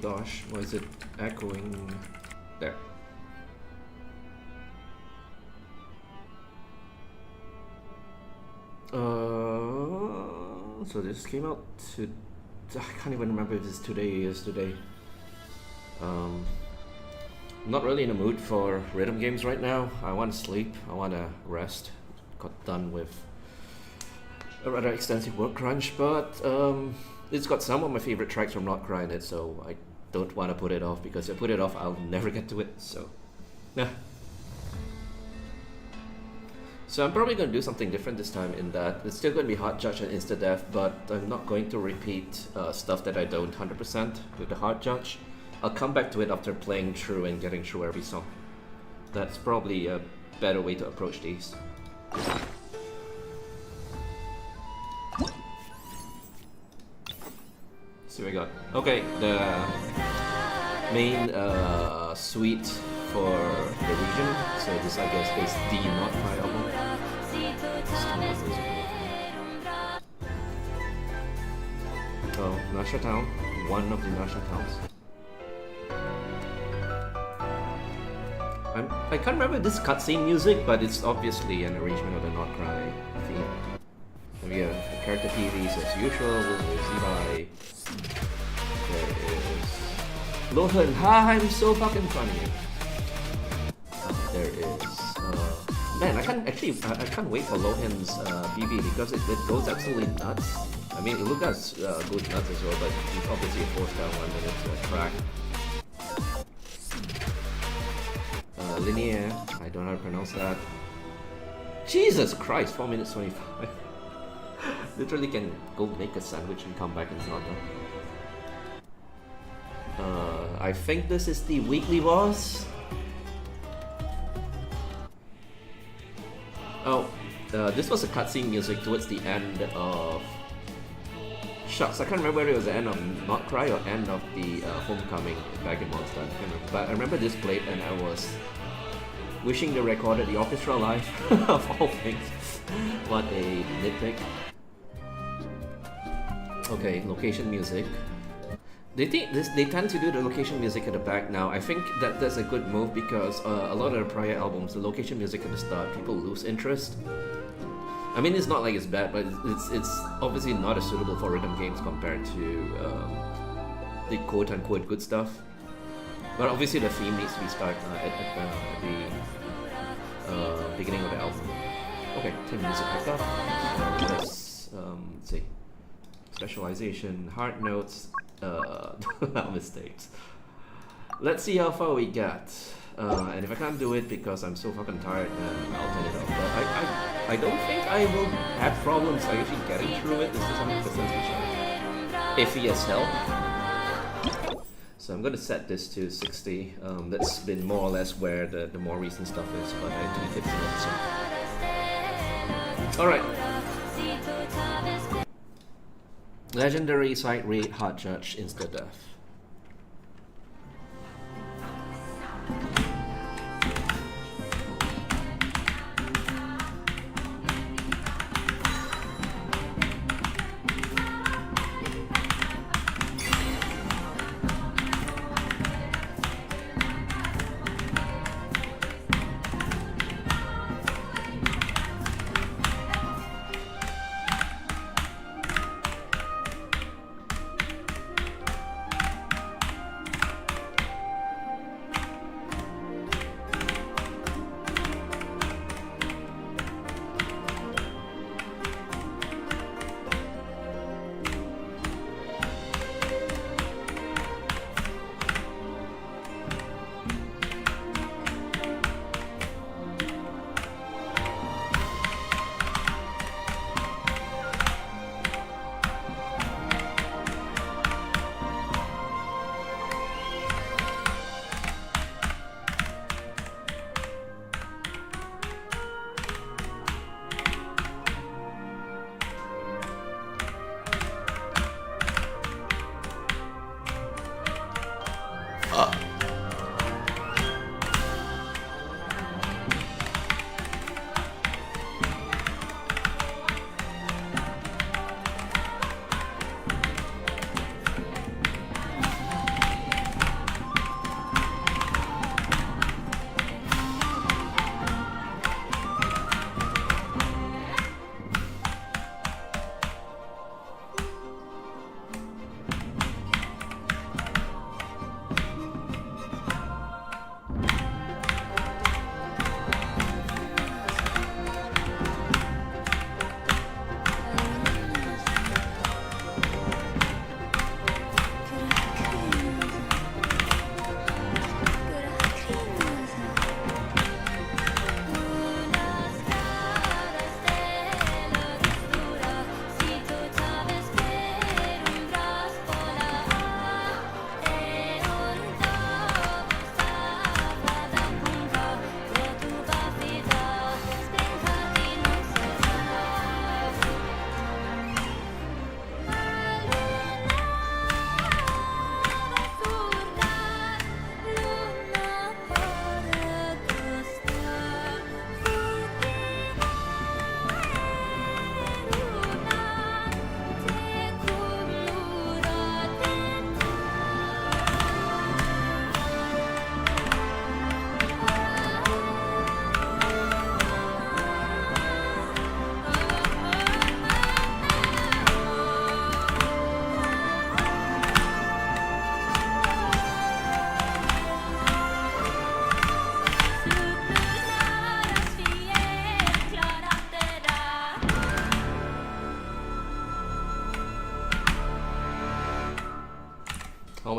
gosh, why is it echoing? There. So this came out to... I can't even remember if it's today or yesterday. I'm not really in the mood for rhythm games right now. I want to sleep, I want to rest. Got done with a rather extensive work crunch, but it's got some of my favorite tracks from Not Krai in it, so I don't want to put it off, because if I put it off, I'll never get to it, so... yeah. So I'm probably going to do something different this time, in that it's still going to be Hard Judge and Insta-Death, but I'm not going to repeat stuff that I don't 100% with the Hard Judge. I'll come back to it after playing through and getting through every song. That's probably a better way to approach these. So we got, okay, the main suite for the region. So this, I guess, is the Not Krai album. Oh, Nasha Town, one of the Nasha towns. I can't remember this cutscene music, but it's obviously an arrangement of the Not Krai theme. We have character PVs as usual. We'll see by. There is Lohan. Hi, I'm so fucking funny. There is. Man, I can't wait for Lohan's PV, because it goes absolutely nuts. I mean, it looks as goes nuts as well, but it's obviously a 4-star one, and it's a track. Linear, I don't know how to pronounce that. Jesus Christ, 4 minutes 25. Literally can go make a sandwich and come back and it's not done. I think this is the weekly boss. Oh, this was a cutscene music towards the end of... Shucks, I can't remember whether it was the end of Not Krai or end of the Homecoming back in Monster. I can't remember. But I remember this played and I was wishing they recorded the orchestra live, of all things. What a nitpick. Okay, location music. They tend to do the location music at the back now. I think that that's a good move, because a lot of the prior albums, the location music at the start, people lose interest. I mean, it's not like it's bad, but it's obviously not as suitable for rhythm games compared to the quote-unquote good stuff. But obviously the theme needs to be stuck at the beginning of the album. Okay, turn the music back up. Let's see. Specialization, hard notes, mistakes. Let's see how far we get. And if I can't do it because I'm so fucking tired, then I'll turn it off. But I don't think I will have problems actually getting through it. This is 100% sure. Iffy as hell. So I'm going to set this to 60. That's been more or less where the more recent stuff is, but I tweak it to so. Alright. Legendary side rate Hard Judge Insta-Death.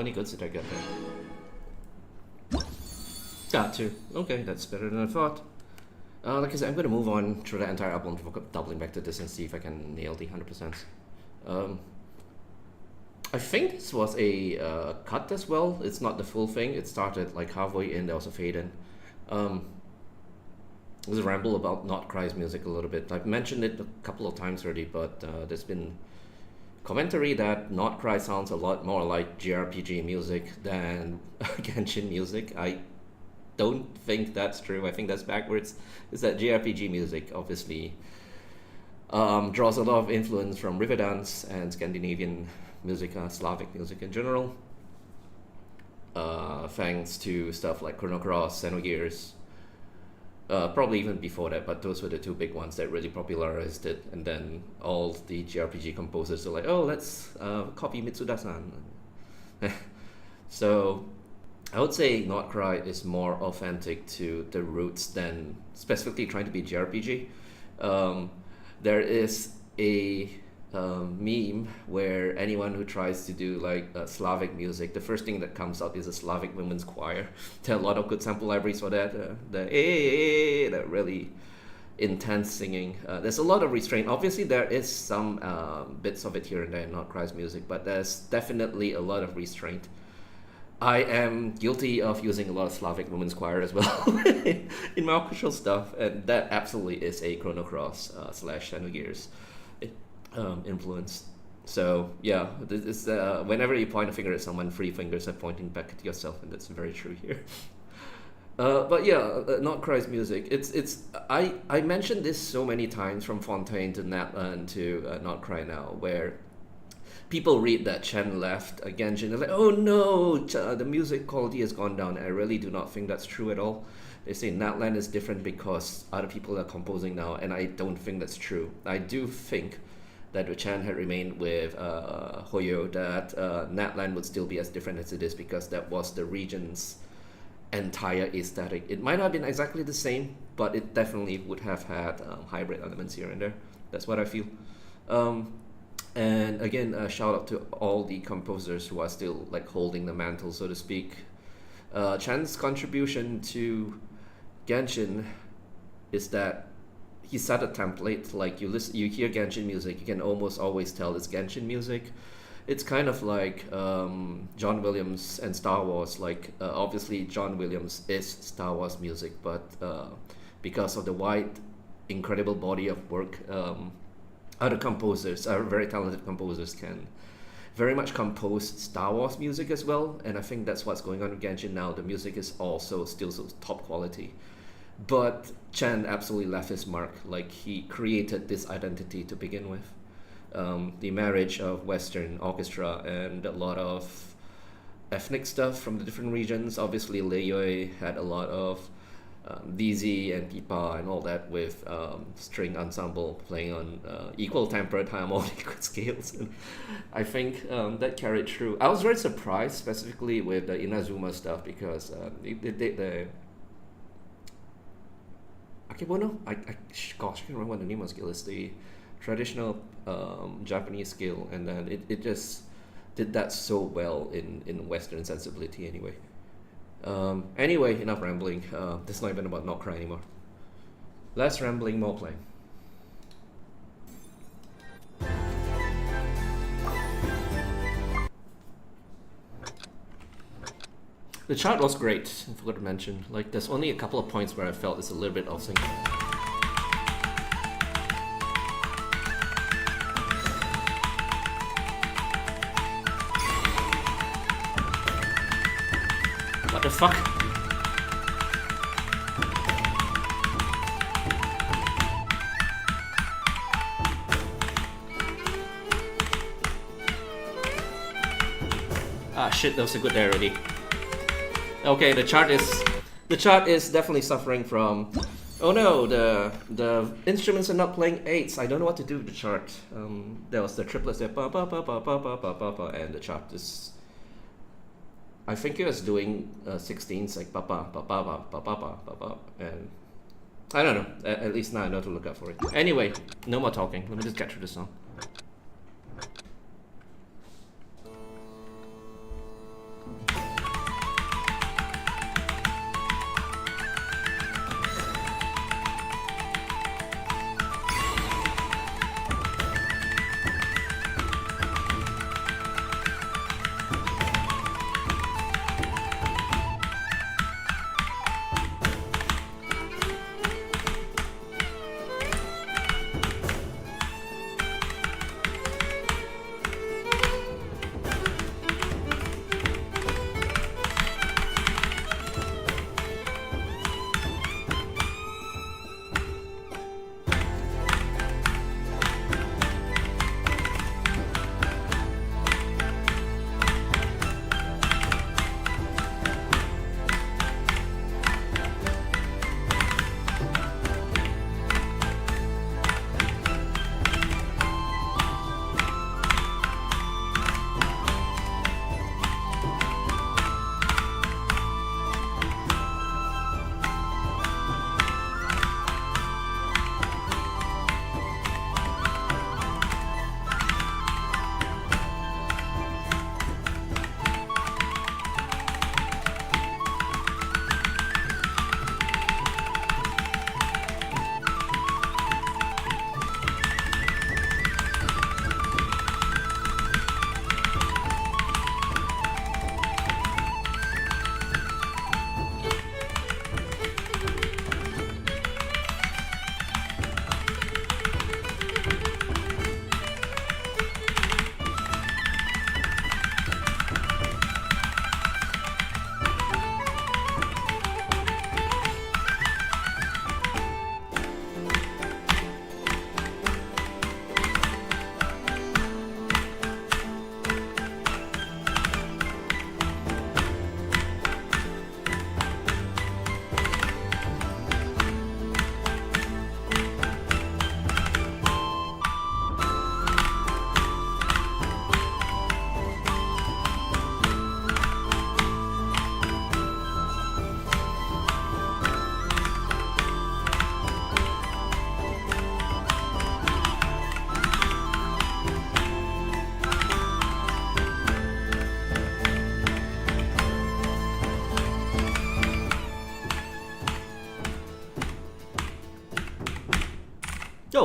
any goods did I get there? Got 2. Okay, that's better than I thought. Like I said, I'm going to move on through the entire album, doubling back to this and see if I can nail the 100%. I think this was a cut as well. It's not the full thing. It started like halfway in, there was a fade in. It was a ramble about Not Krai's music a little bit. I've mentioned it a couple of times already, but there's been commentary that Not Krai sounds a lot more like JRPG music than Genshin music. I don't think that's true. I think that's backwards. Is that JRPG music obviously draws a lot of influence from Riverdance and Scandinavian music, Slavic music in general. Thanks to stuff like Chrono Cross, Xenogears, probably even before that, but those were the 2 big ones that really popularized it. And then all the JRPG composers are like, oh, let's copy Mitsuda-san. So I would say Not Krai is more authentic to the roots than specifically trying to be JRPG. There is a meme where anyone who tries to do like Slavic music, the first thing that comes out is a Slavic women's choir. There are a lot of good sample libraries for that. That really intense singing. There's a lot of restraint. Obviously, there is some bits of it here and there in Not Krai's music, but there's definitely a lot of restraint. I am guilty of using a lot of Slavic women's choir as well in my official stuff, and that absolutely is a Chrono Cross / Xenogears influence. So yeah, this is, whenever you point a finger at someone, 3 fingers are pointing back at yourself, and that's very true here. But yeah, Not Krai's music. I mentioned this so many times, from Fontaine to Natlan to Not Krai now, where people read that Chen left Genshin, they're like, oh no, the music quality has gone down. I really do not think that's true at all. They say Natlan is different because other people are composing now, and I don't think that's true. I do think that if Chen had remained with Hoyo, that Natlan would still be as different as it is, because that was the region's entire aesthetic. It might not have been exactly the same, but it definitely would have had hybrid elements here and there. That's what I feel. And again, shout out to all the composers who are still like holding the mantle, so to speak. Chan's contribution to Genshin is that he set a template. Like you hear Genshin music, you can almost always tell it's Genshin music. It's kind of like John Williams and Star Wars. Like obviously John Williams is Star Wars music, but because of the wide, incredible body of work, other composers, very talented composers, can very much compose Star Wars music as well, and I think that's what's going on with Genshin now. The music is also still so top quality, but Chen absolutely left his mark. Like, he created this identity to begin with. The marriage of Western orchestra and a lot of ethnic stuff from the different regions. Obviously, Leiyue had a lot of DZ and Pipa and all that, with string ensemble playing on equal tempered harmonic scales. And I think that carried through. I was very surprised specifically with the Inazuma stuff, because the Akebono, gosh, I can't remember what the name of the scale is. The traditional Japanese scale, and then it just did that so well in Western sensibility anyway. Anyway, enough rambling. This is not even about Not Krai anymore. Less rambling, more playing. The chart was great, I forgot to mention. Like, there's only a couple of points where I felt it's a little bit off sync. What the fuck? Ah shit, that was a good there already. Okay, the chart is definitely suffering from, oh no, the instruments are not playing 8s. I don't know what to do with the chart. There was the triplets there, ba ba ba ba ba ba ba ba ba, and the chart is, I think it was doing 16s, like ba ba ba ba ba ba ba ba ba ba, and I don't know. At least now I know to look out for it. Anyway, no more talking. Let me just get through this song.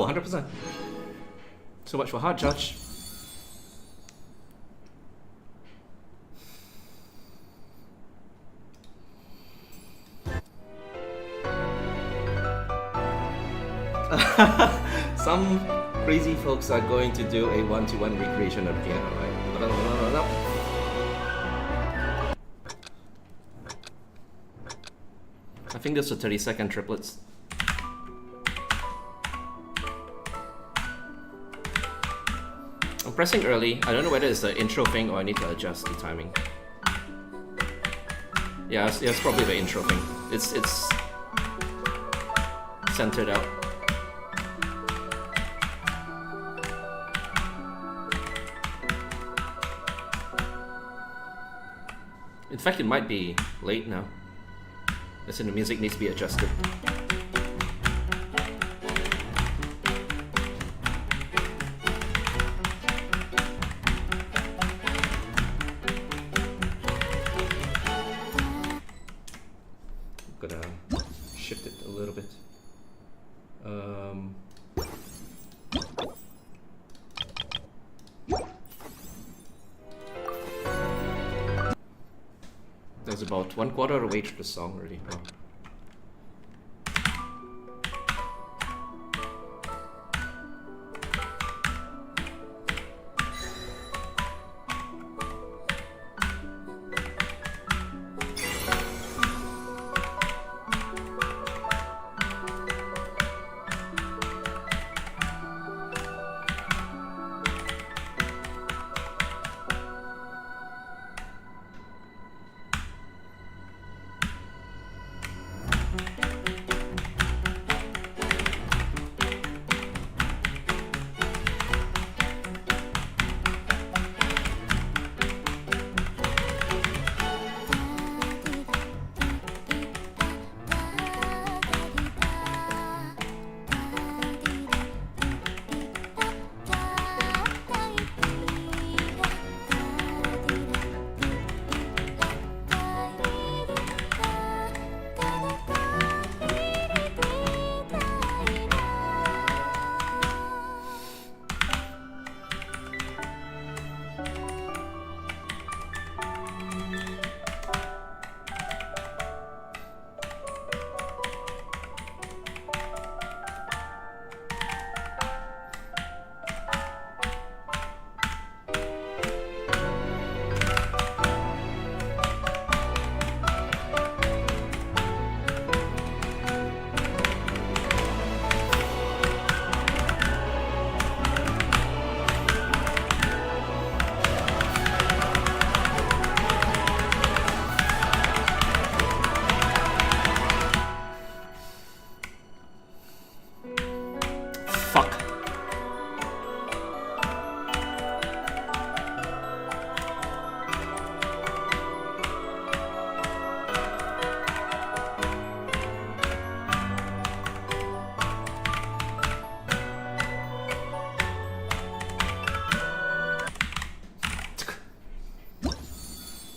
100%. So much for hard judge. Some crazy folks are going to do a one-to-one recreation of the piano, right? No. I think those are 30-second triplets. I'm pressing early. I don't know whether it's the intro thing or I need to adjust the timing. Yeah, it's probably the intro thing. It's centered out. In fact, it might be late now. As in, the music needs to be adjusted. I'm gonna shift it a little bit. That's about 1/4 of the way through the song already. Wow.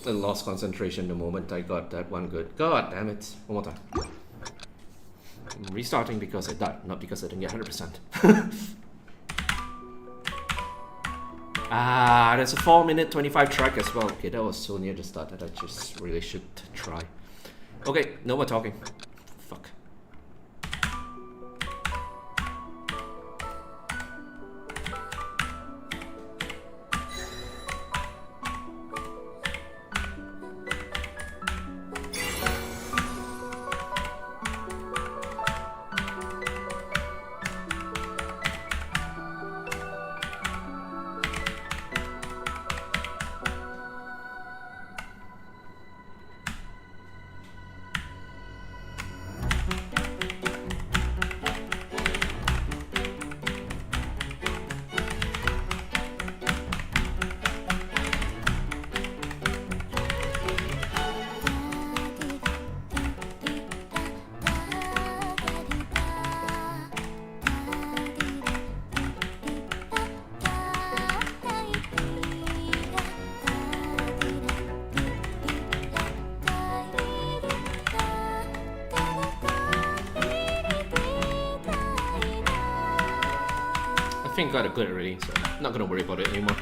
I lost concentration the moment I got that one good. God damn it. One more time. I'm restarting because I died, not because I didn't get 100%. Ah, there's a 4-minute 25 track as well. Okay, that was so near the start that I just really should try. Okay, no more talking. Fuck. think I got it good already, so I'm not gonna worry about it anymore.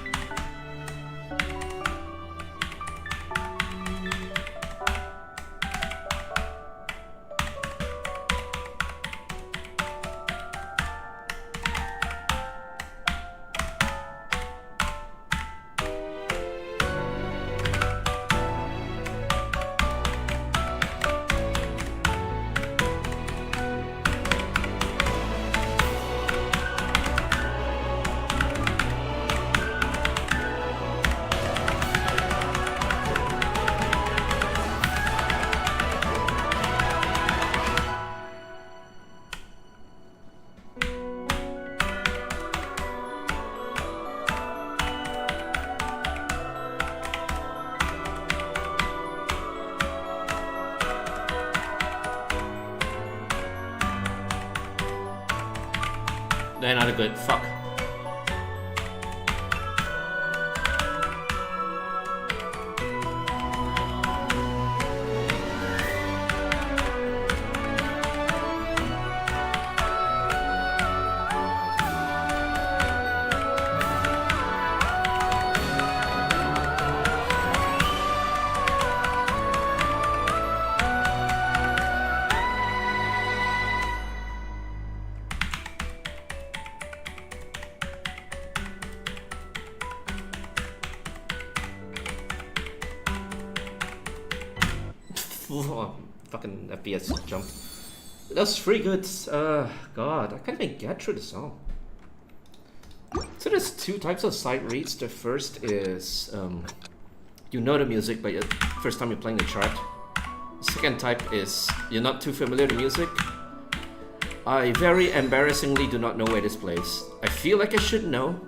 They're not good. Fuck. Oh, fucking FPS jump. That's pretty good. God, I can't even get through the song. So there's two types of side reads. The first is you know the music, but first time you're playing the chart. The second type is you're not too familiar with the music. I very embarrassingly do not know where this plays. I feel like I should know.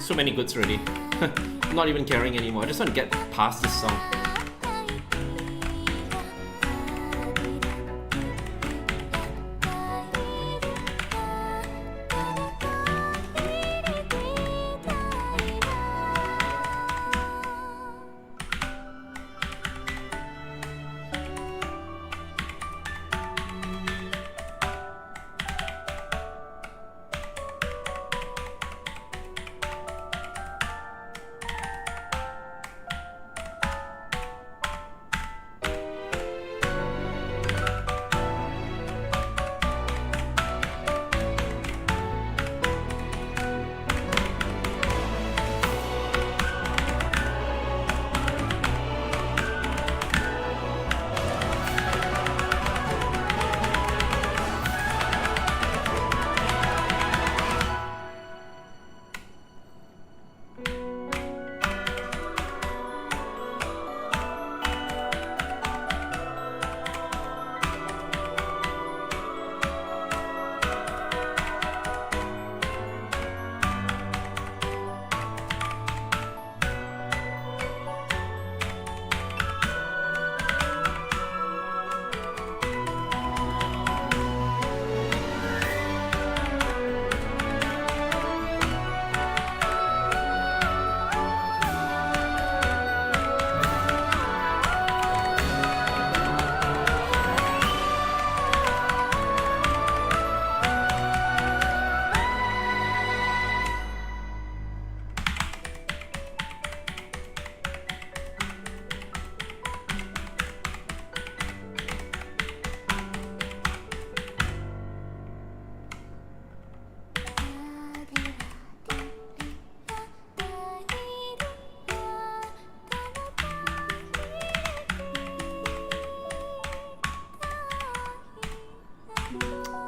So many goods already. I'm not even caring anymore. I just want to get past this song.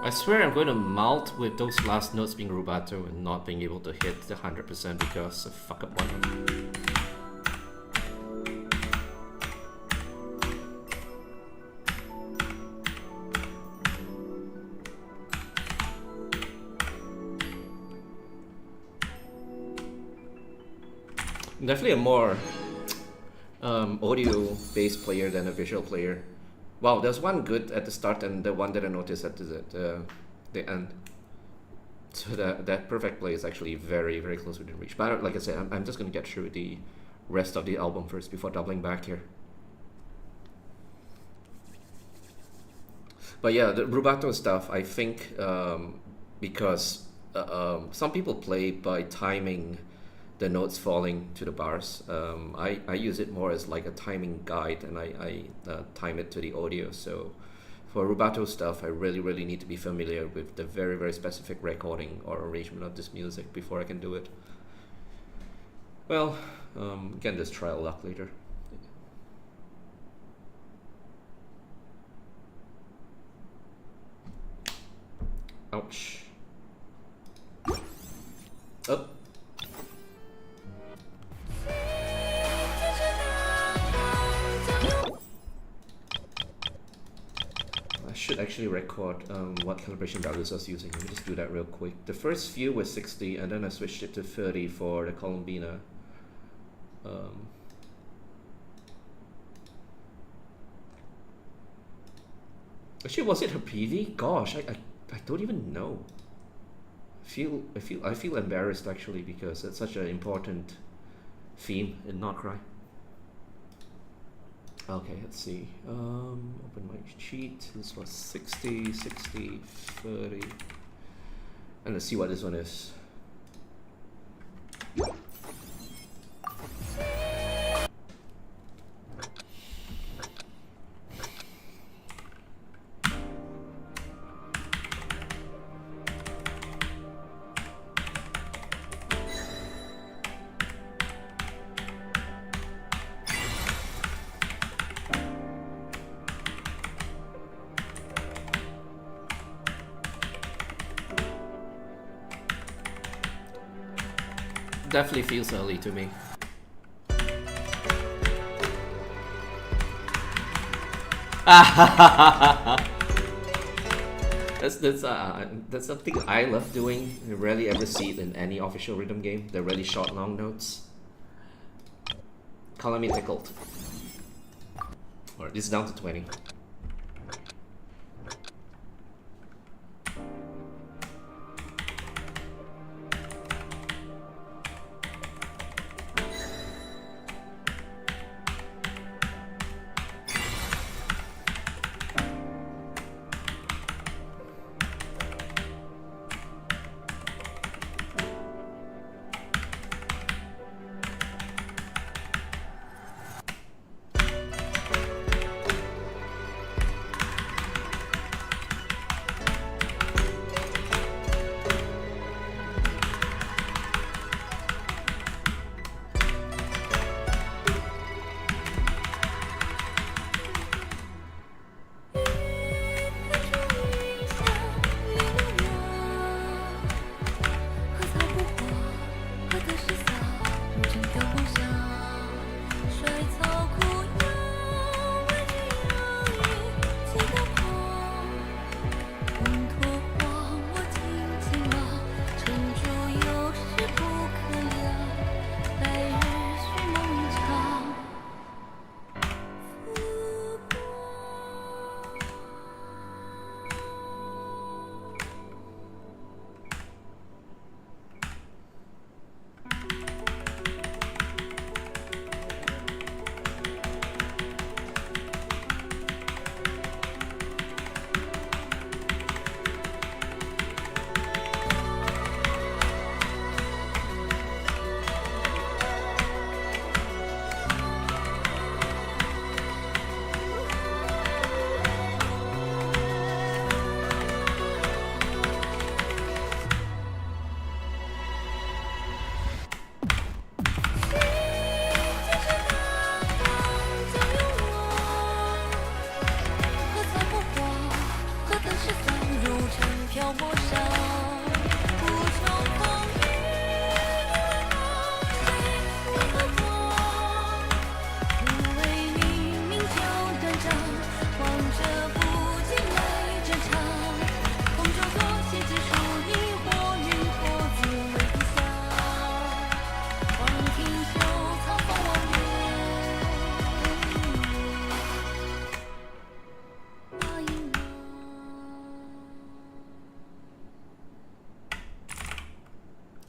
I swear I'm going to melt with those last notes being rubato and not being able to hit the 100% because I fuck up one of them. Definitely a more audio-based player than a visual player. Wow, there's one good at the start and the one that I noticed at the end. So that perfect play is actually very, very close within reach. But like I said, I'm just gonna get through the rest of the album first before doubling back here. But yeah, the rubato stuff, I think, because some people play by timing the notes falling to the bars. I use it more as like a timing guide, and I time it to the audio. So for rubato stuff, I really need to be familiar with the very, very specific recording or arrangement of this music before I can do it. Well, again, just trial luck later. Ouch. Oh. I should actually record what calibration values I was using. Let me just do that real quick. The first few was 60, and then I switched it to 30 for the Columbina. Actually, was it her PV? Gosh, I don't even know. I feel embarrassed actually, because it's such an important theme in Not Cry. Okay, let's see. Open my cheat. This was 60, 60, 30. And let's see what this one is. Definitely feels early to me. That's something I love doing. I rarely ever see it in any official rhythm game. The really short, long notes. Color me tickled. Alright, this is down to 20.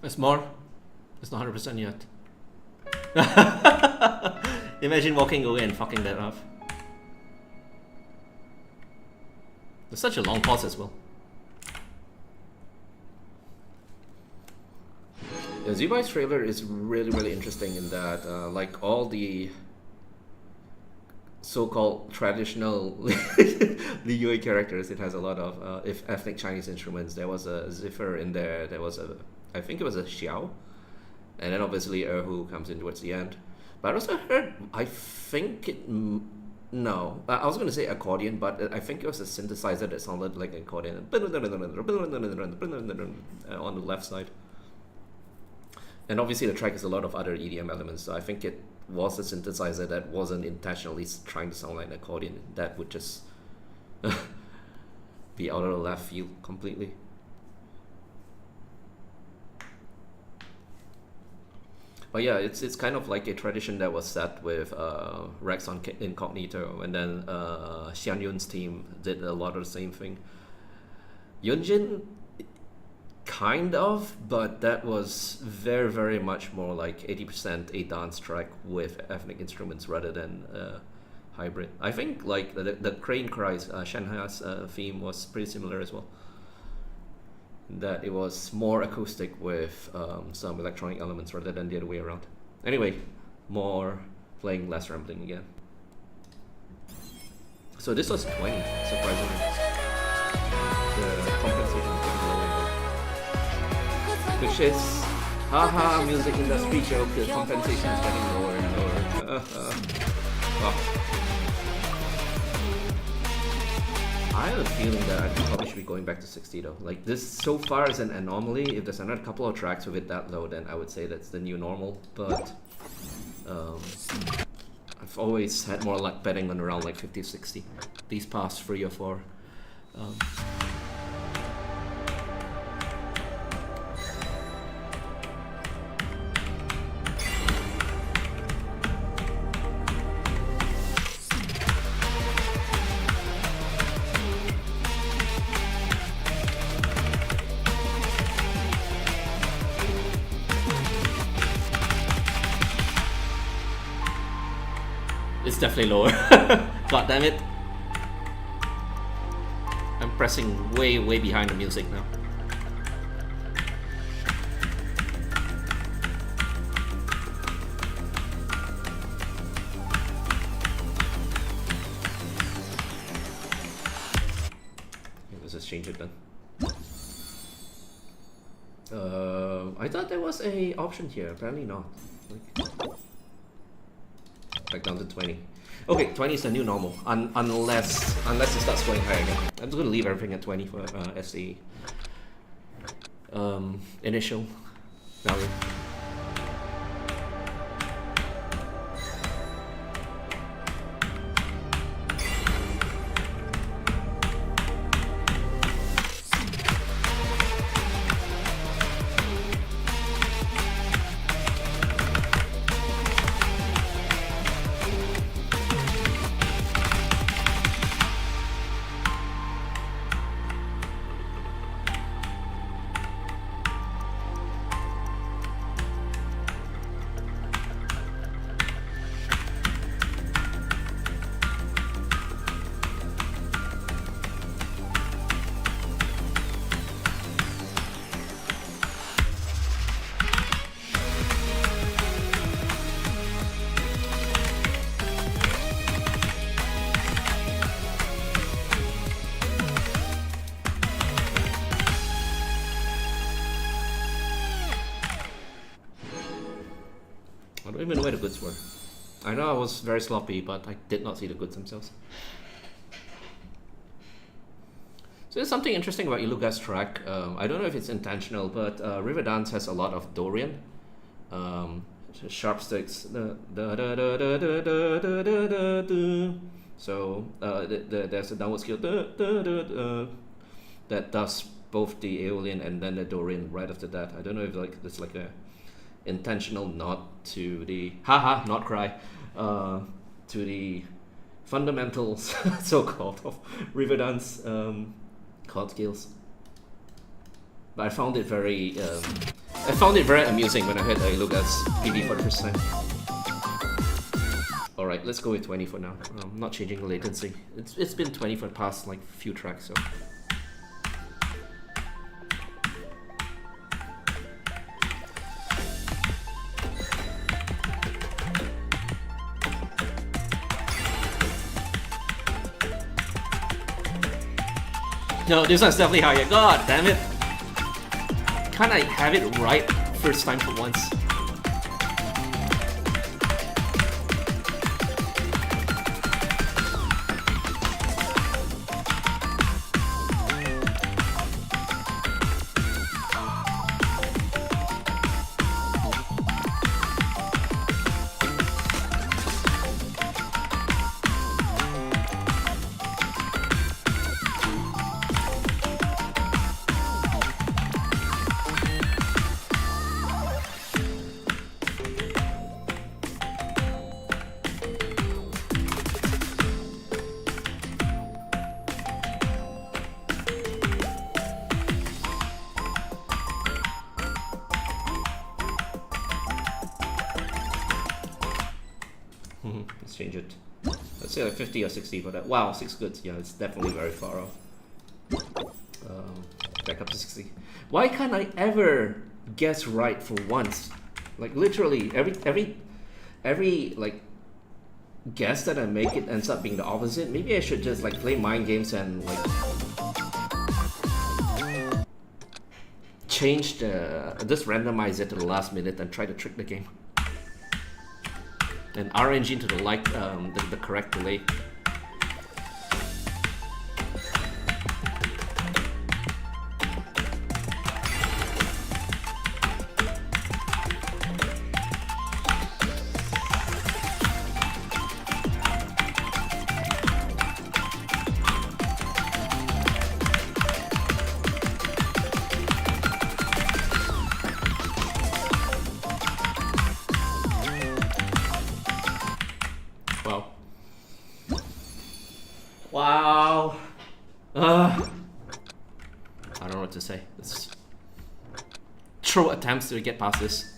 It's more. It's not 100% yet. Imagine walking away and fucking that up. There's such a long pause as well. Yeah, Zubai's trailer is really interesting in that, like all the so-called traditional Liyue characters, it has a lot of ethnic Chinese instruments. There was a zither in there. There was a, I think it was a xiao, and then obviously erhu comes in towards the end. But I also heard, I think it, no, I was going to say accordion, but I think it was a synthesizer that sounded like an accordion on the left side. And obviously the track has a lot of other EDM elements, so I think it was a synthesizer that wasn't intentionally trying to sound like an accordion. That would just be out of the left field completely. But yeah, it's kind of like a tradition that was set with Rex on Incognito, and then Xian Yun's team did a lot of the same thing. Yunjin, kind of, but that was very much more like 80% a dance track with ethnic instruments rather than hybrid. I think like the Crane Cries, Shanghai's theme was pretty similar as well. That it was more acoustic with some electronic elements rather than the other way around. Anyway, more playing, less rambling again. So this was 20, surprisingly. The compensation is getting lower. Which is, haha, music industry joke, the compensation is getting lower and lower. Wow. I have a feeling that I probably should be going back to 60 though. Like this so far is an anomaly. If there's another couple of tracks with it that low, then I would say that's the new normal. But I've always had more luck betting on around like 50, 60 these past 3 or 4. It's definitely lower. God damn it. I'm pressing way behind the music now. Let's just change it then. I thought there was a option here, apparently not. Back down to 20. Okay, 20 is the new normal, unless it starts going higher again. I'm just gonna leave everything at 20 for as the initial value. I don't even know where the goods were. I know I was very sloppy, but I did not see the goods themselves. So there's something interesting about Iluga's track. I don't know if it's intentional, but River Dance has a lot of Dorian. Sharp sticks. So there's a downward scale that does both the Aeolian and then the Dorian right after that. I don't know if like there's like a intentional nod to the not Krai, to the fundamentals so-called of river dance chord scales. But I found it very I found it very amusing when I heard Iluga's PV for the first time. Alright, let's go with 20 for now. I'm not changing the latency. It's been 20 for the past like few tracks, so. No, this one's definitely higher. God damn it! Can't I have it right first time for once? Let's change it. Let's say like 50 or 60 for that. Wow, 6 goods. Yeah, it's definitely very far off. Back up to 60. Why can't I ever guess right for once? Like literally every like guess that I make, it ends up being the opposite. Maybe I should just like play mind games and like change just randomize it to the last minute and try to trick the game. And RNG to the correct delay. Wow. I don't know what to say. Let's throw attempts to get past this.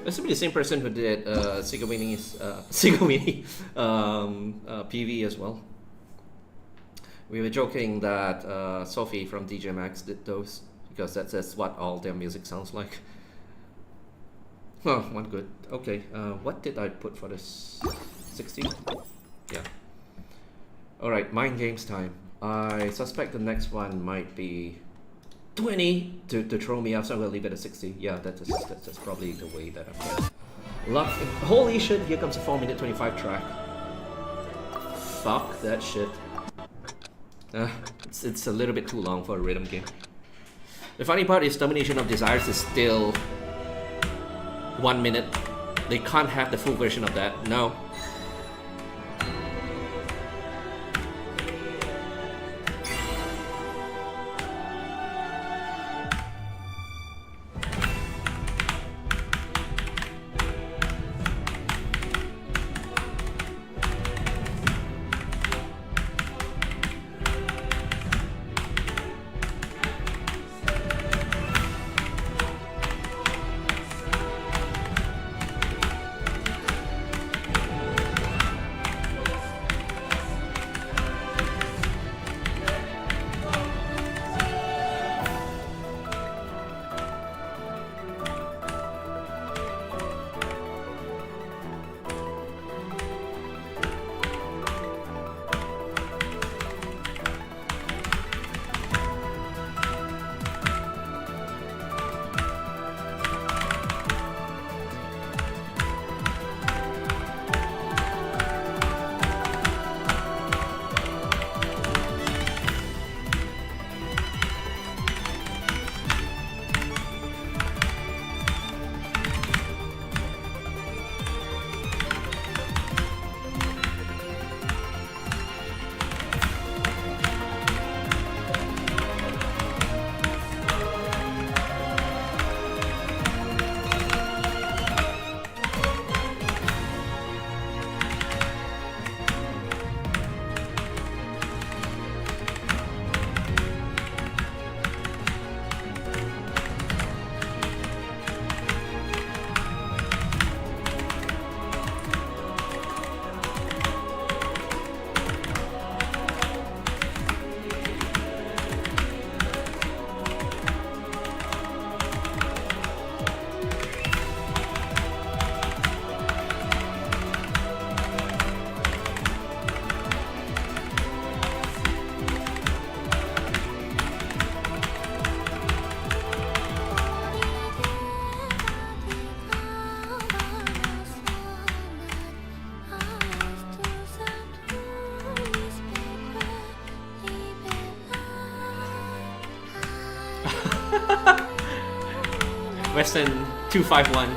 This would be the same person who did Sigawini's PV as well. We were joking that Sophie from DJ Max did those because that's what all their music sounds like. Oh, one good. Okay, what did I put for this? 60? Yeah. Alright, mind games time. I suspect the next one might be 20 to throw me off, so I'm gonna leave it at 60. Yeah, that's probably the way that I'm going. Luck. Holy shit, here comes a 4-minute 25 track. Fuck that shit. It's a little bit too long for a rhythm game. The funny part is Domination of Desires is still 1 minute. They can't have the full version of that. No. Western 251.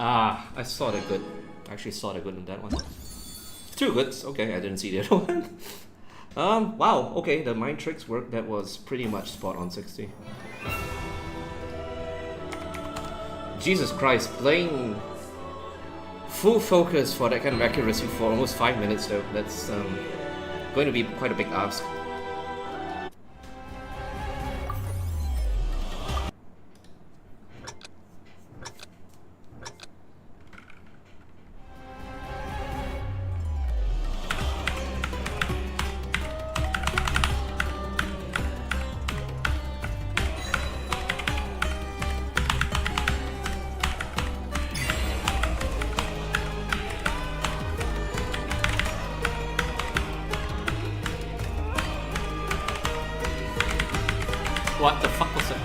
Ah, I saw the good. Actually saw the good in that one. Two goods. Okay, I didn't see the other one. Wow. Okay, the mind tricks work. That was pretty much spot on 60. Jesus Christ, playing full focus for that kind of accuracy for almost 5 minutes though. That's going to be quite a big ask. What the fuck was that?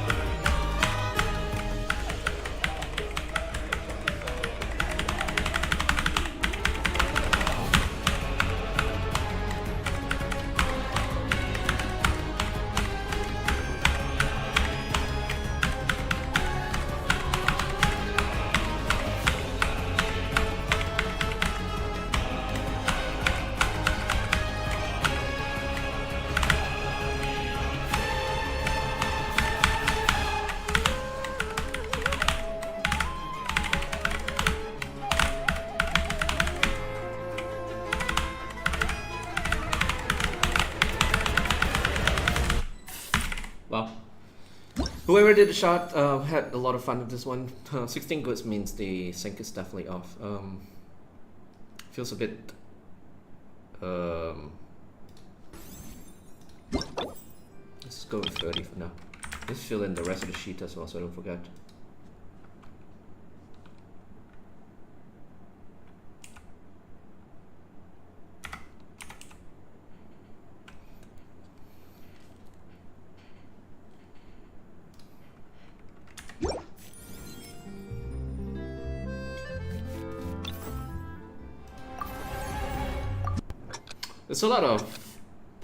Whoever did the shot had a lot of fun with this one. 16 goods means the sync is definitely off. Feels a bit... let's go with 30 for now. Let's fill in the rest of the sheet as well so I don't forget. There's a lot of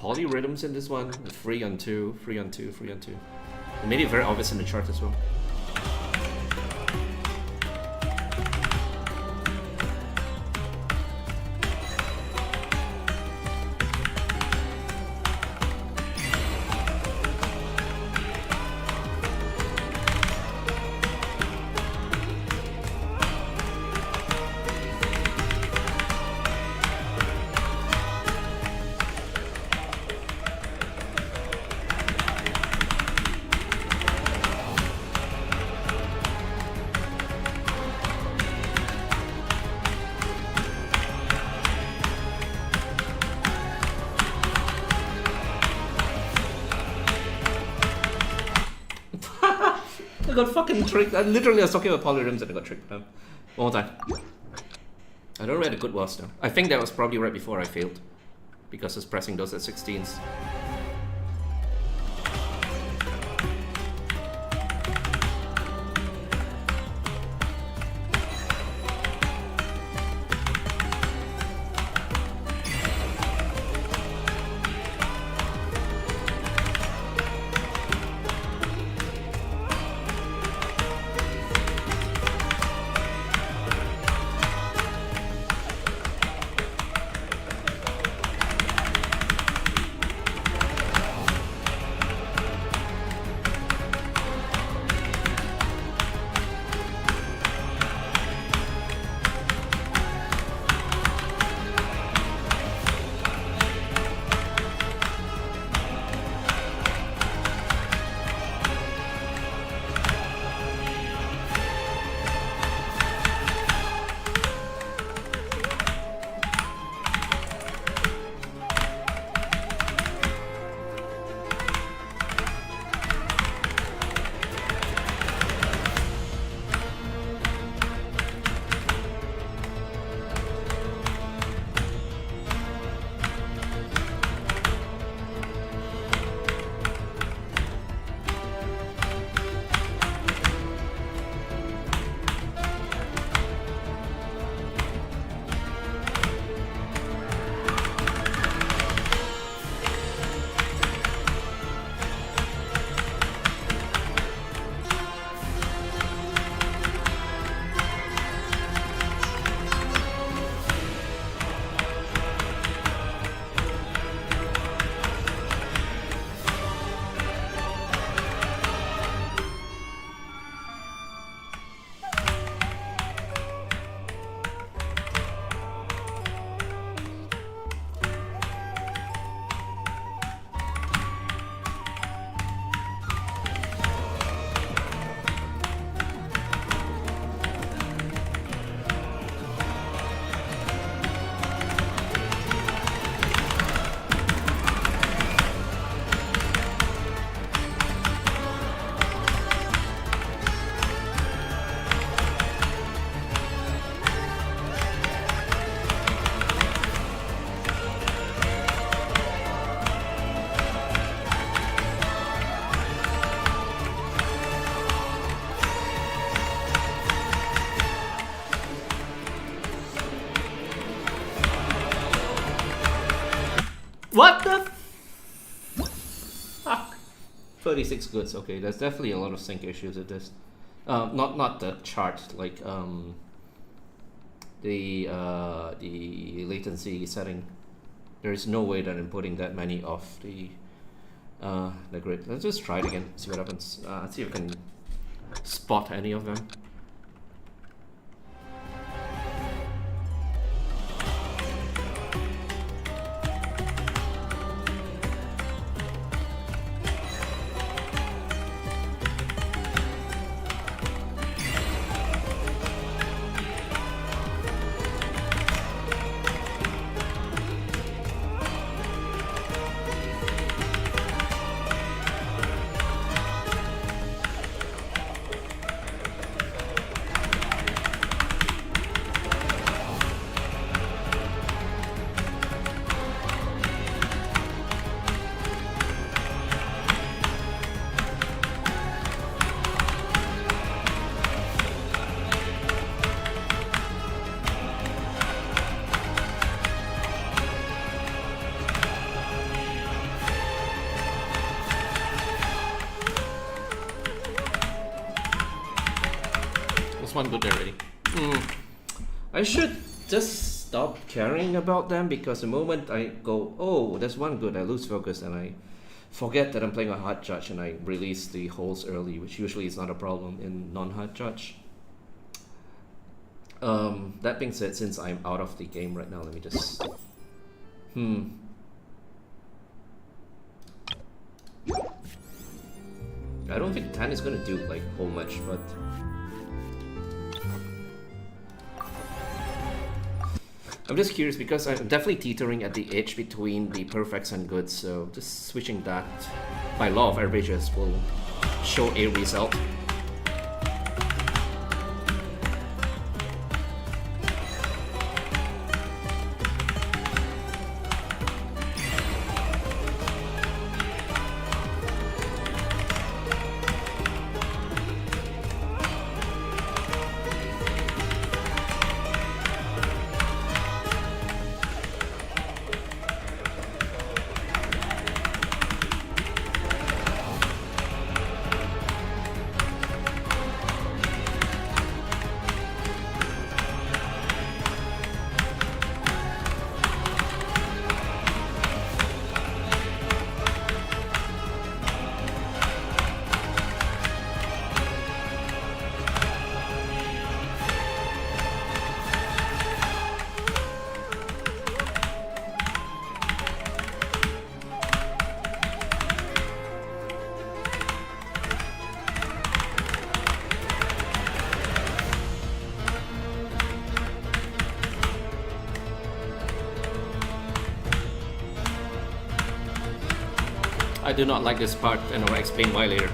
polyrhythms in this one. 3 on 2, 3 on 2, 3 on 2. It made it very obvious in the chart as well. I got fucking tricked. I literally was talking about polyrhythms and I got tricked. One more time. I don't know where the good was though. I think that was probably right before I failed. Because I was pressing those at 16s. What the fuck? 36 goods. Okay, there's definitely a lot of sync issues with this. Not the chart, like the latency setting. There is no way that I'm putting that many off the grid. Let's just try it again. See what happens. See if I can spot any of them. One good already. I should just stop caring about them, because the moment I go, oh, there's one good, I lose focus and I forget that I'm playing a hard judge and I release the holes early, which usually is not a problem in non-hard judge. That being said, since I'm out of the game right now, let me just... I don't think 10 is gonna do like whole much, but... I'm just curious because I'm definitely teetering at the edge between the perfects and goods, so just switching that by law of averages will show a result. I do not like this part, and I'll explain why later.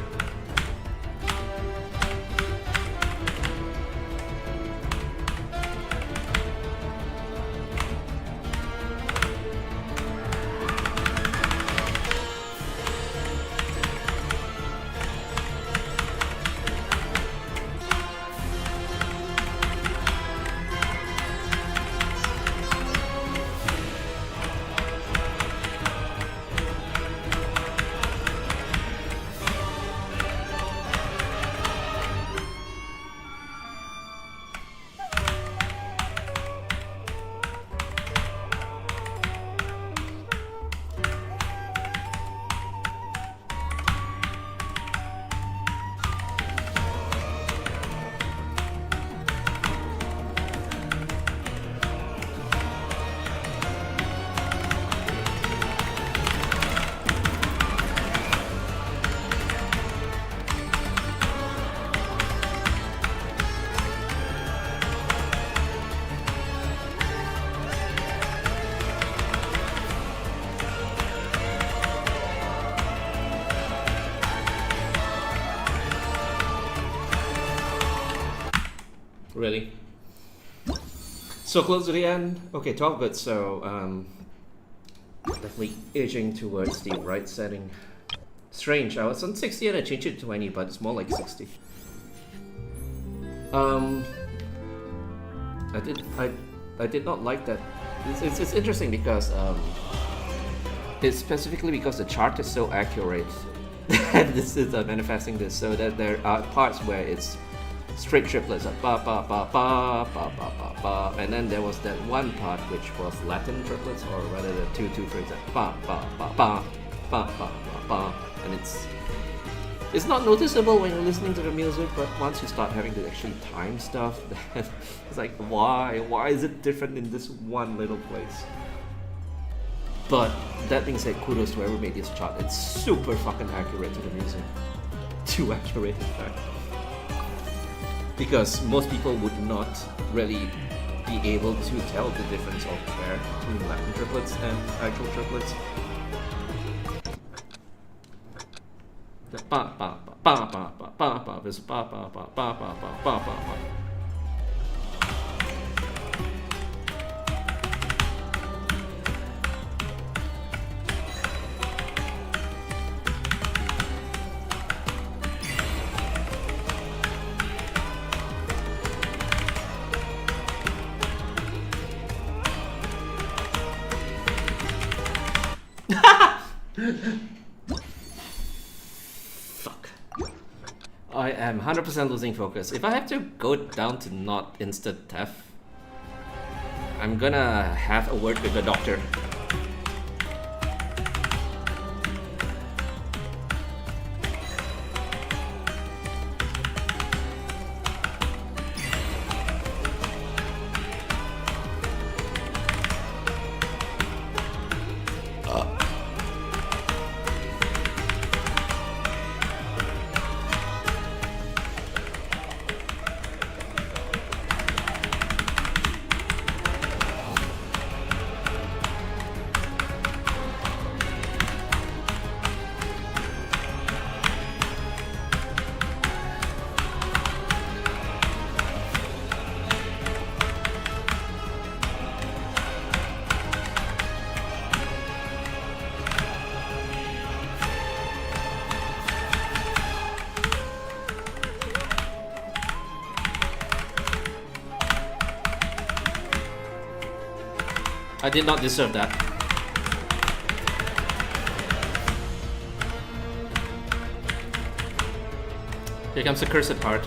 Really? So close to the end. Okay, 12 bits, so definitely edging towards the right setting. Strange, I was on 60 and I changed it to 20, but it's more like 60. I did not like that. It's interesting because It's specifically because the chart is so accurate that this is manifesting this, so that there are parts where it's straight triplets, like ba ba ba ba ba ba ba ba, and then there was that one part which was Latin triplets, or rather the 2/2 phrase, like ba ba ba ba ba ba ba ba, and it's not noticeable when you're listening to the music, but once you start having to actually time stuff, then it's like, why is it different in this one little place? But that being said, kudos to whoever made this chart. It's super fucking accurate to the music. Too accurate, in fact. Because most people would not really be able to tell the difference or compare between Latin triplets and actual triplets. The ba ba ba ba ba ba ba ba versus ba ba ba ba ba ba ba ba ba. Fuck. I am 100% losing focus. If I have to go down to not instant death, I'm gonna have a word with the doctor. I did not deserve that. Here comes the cursed part.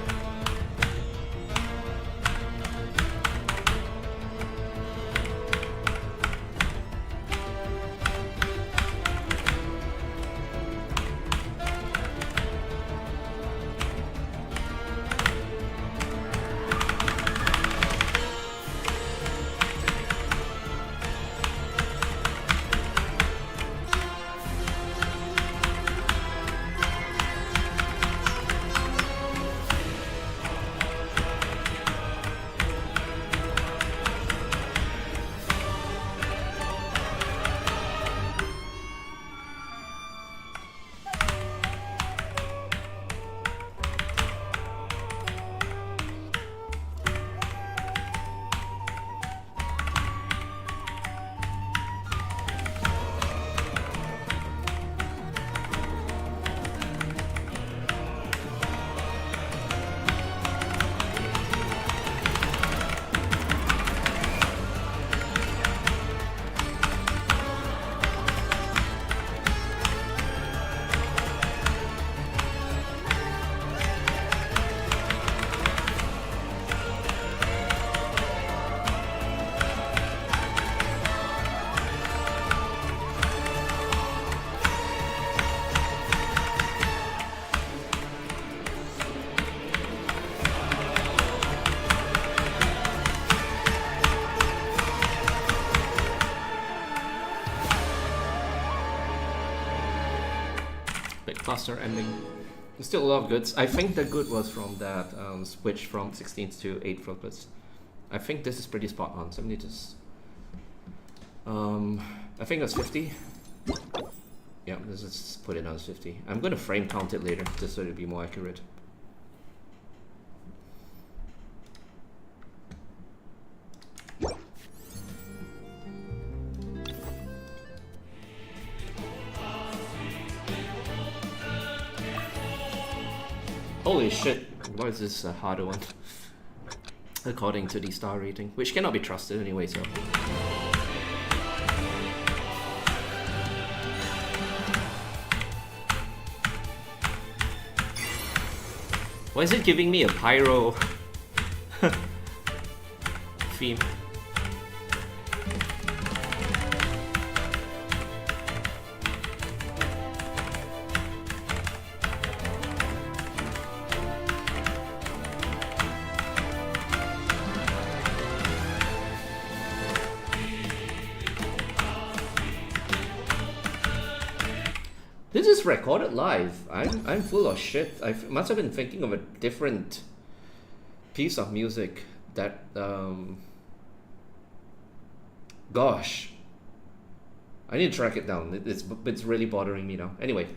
Cluster ending. There's still a lot of goods. I think the good was from that switch from 16th to 8 focus. I think this is pretty spot on. So I need to I think that's 50. Yeah, let's just put it down as 50. I'm gonna frame count it later just so it'll be more accurate. Holy shit, why is this a harder one? According to the star rating, which cannot be trusted anyway, so. Why is it giving me a pyro theme? This is recorded live. I'm full of shit. I must have been thinking of a different piece of music that gosh, I need to track it down. It's really bothering me now. Anyway.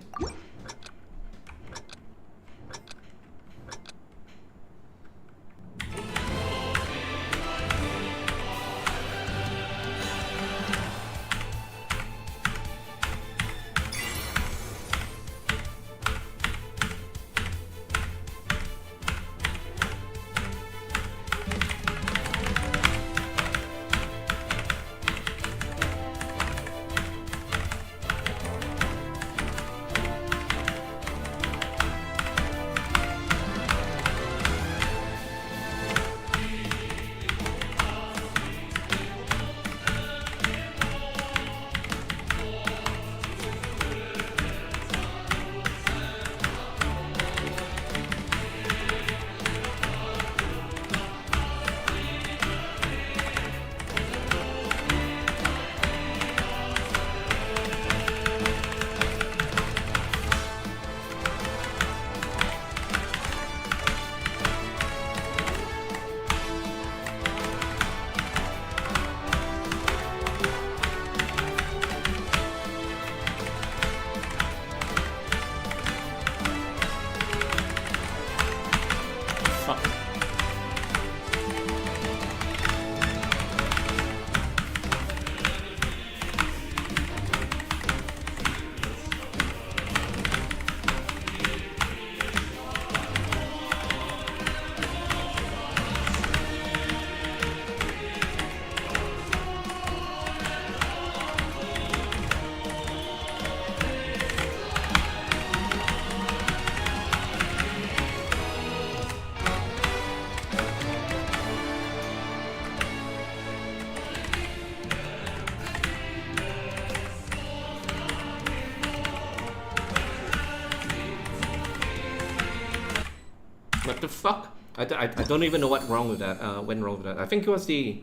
What the fuck? I don't even know what wrong with that. Went wrong with that. I think it was the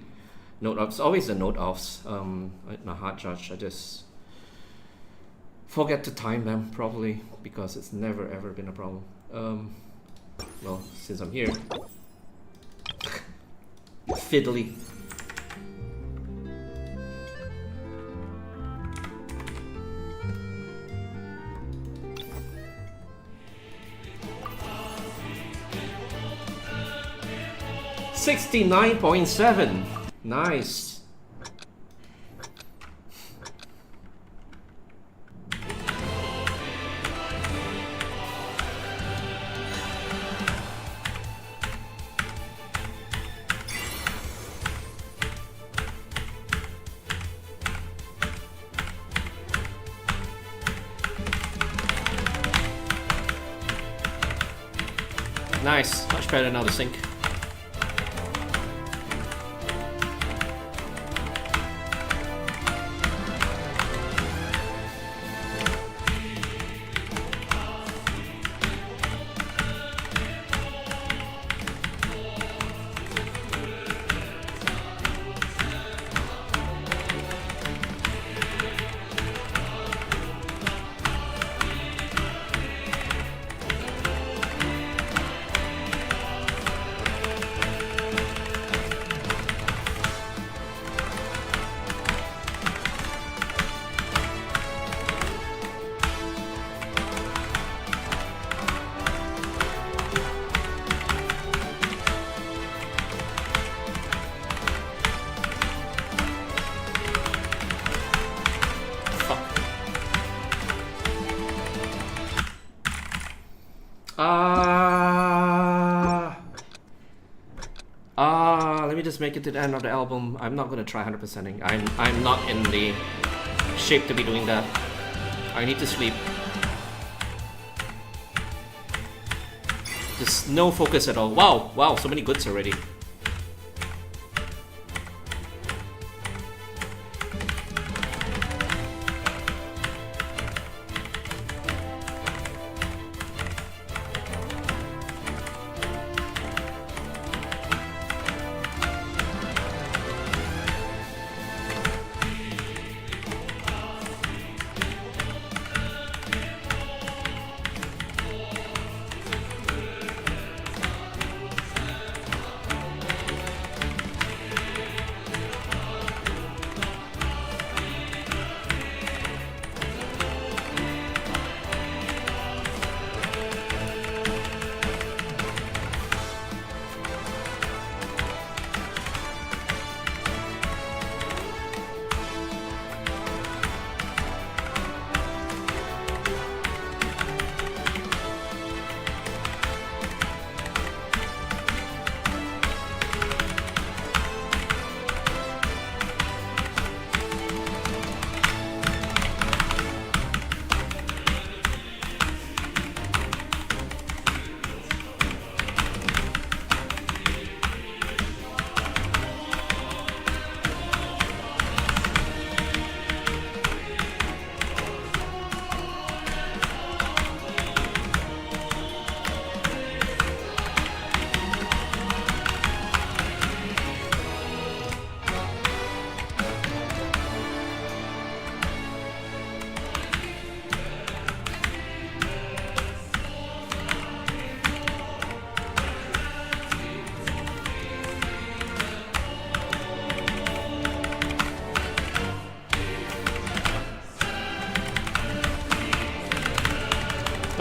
note offs. Always the note offs. My hard judge. I just forget to time them properly because it's never ever been a problem. Well, since I'm here, fiddly. $69.7. Nice. Nice. Much better now to sync. Let me just make it to the end of the album. I'm not gonna try 100%ing. I'm not in the shape to be doing that. I need to sleep. Just no focus at all. Wow, wow, so many goods already.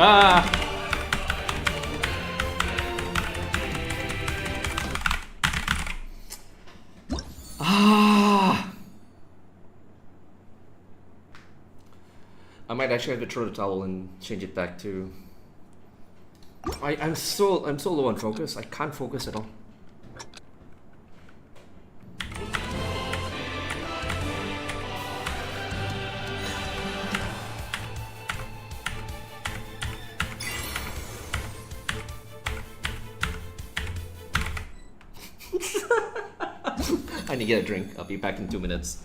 Ah! Ah! I might actually have to throw the towel and change it back to... I'm so low on focus. I can't focus at all. I need to get a drink. I'll be back in 2 minutes.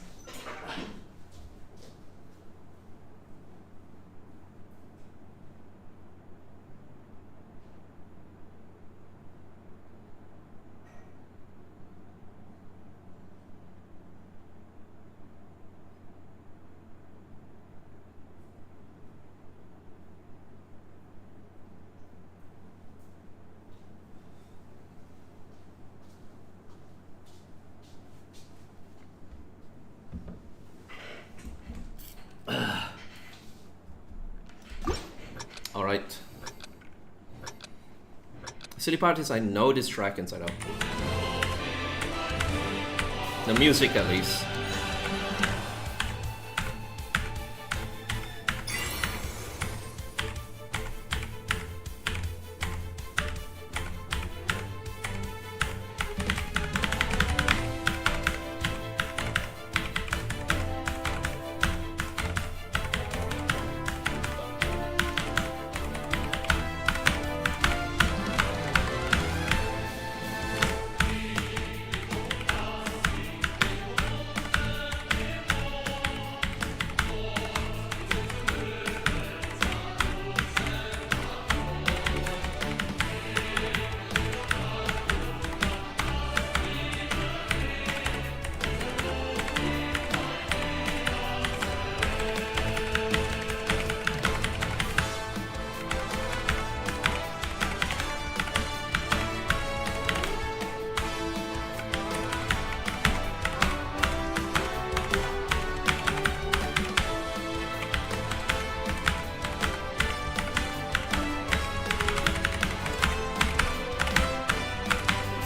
Alright. Silly part is I know this track inside out. The music at least.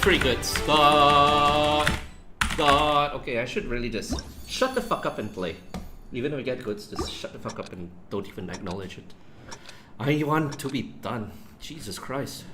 Pretty good. God. Okay, I should really just shut the fuck up and play. Even if we get goods, just shut the fuck up and don't even acknowledge it. I want to be done. Jesus Christ.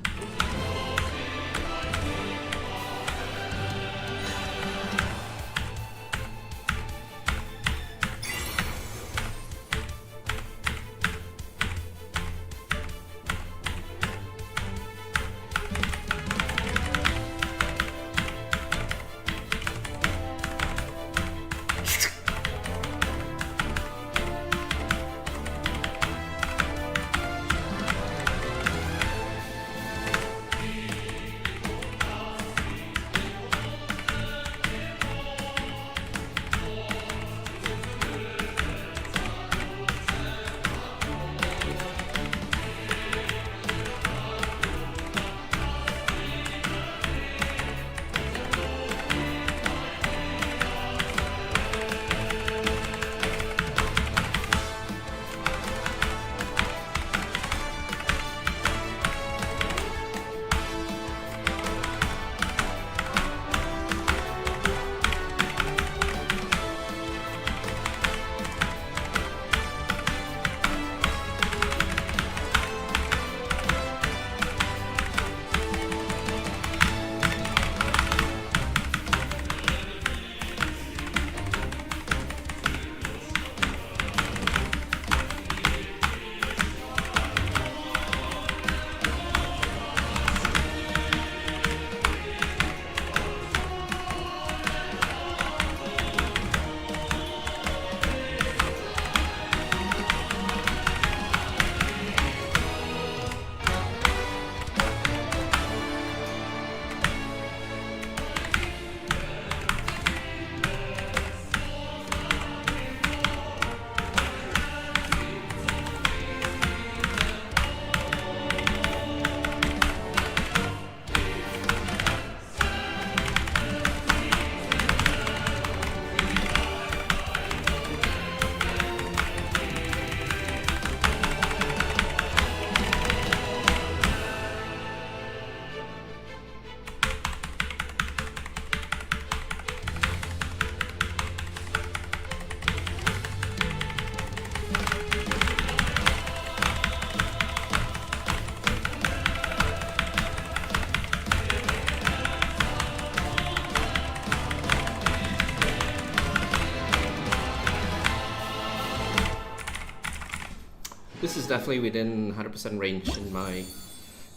this is definitely within 100% range in my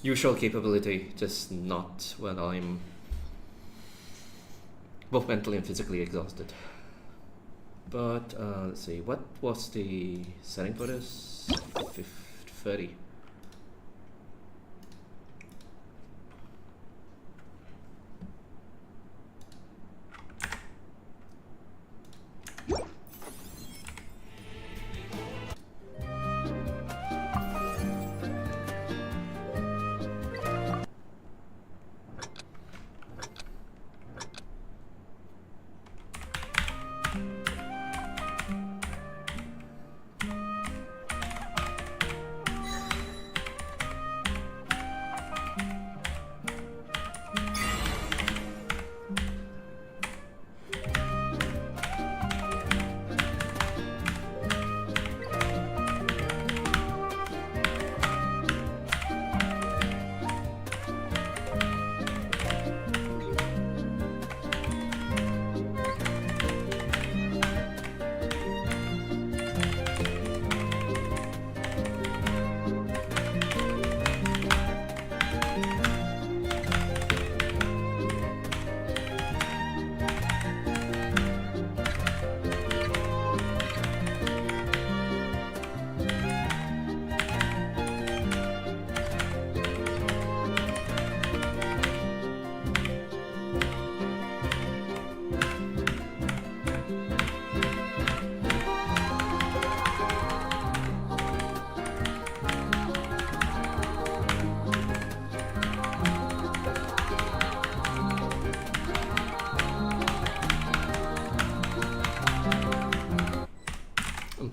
usual capability, just not when I'm both mentally and physically exhausted. But let's see, what was the setting for this? 30.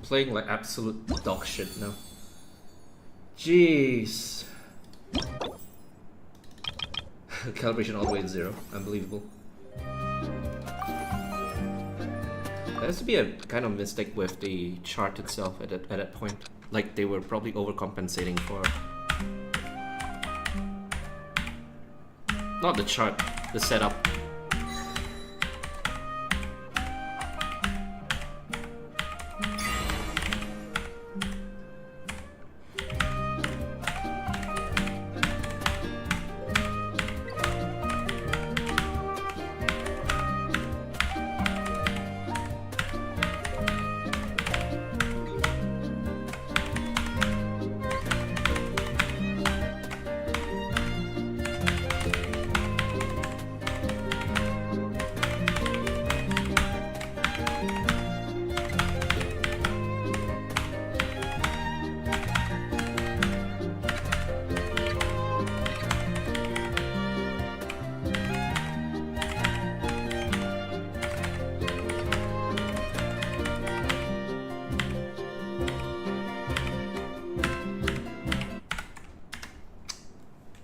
Playing like absolute dog shit now. Jeez. Calibration all the way to 0. Unbelievable. There has to be a kind of mistake with the chart itself at that point. Like they were probably overcompensating for... Not the chart, the setup.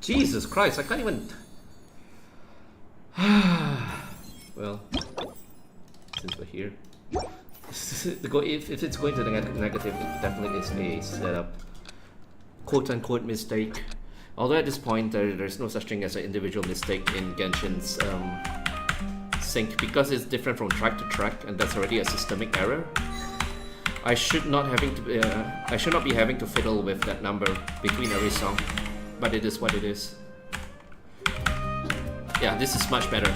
Jesus Christ, I can't even... Well, since we're here. If it's going to the negative, it definitely is a setup. Quote-unquote mistake. Although at this point, there's no such thing as an individual mistake in Genshin's sync, because it's different from track to track, and that's already a systemic error. I should not be having to fiddle with that number between every song. But it is what it is. Yeah, this is much better.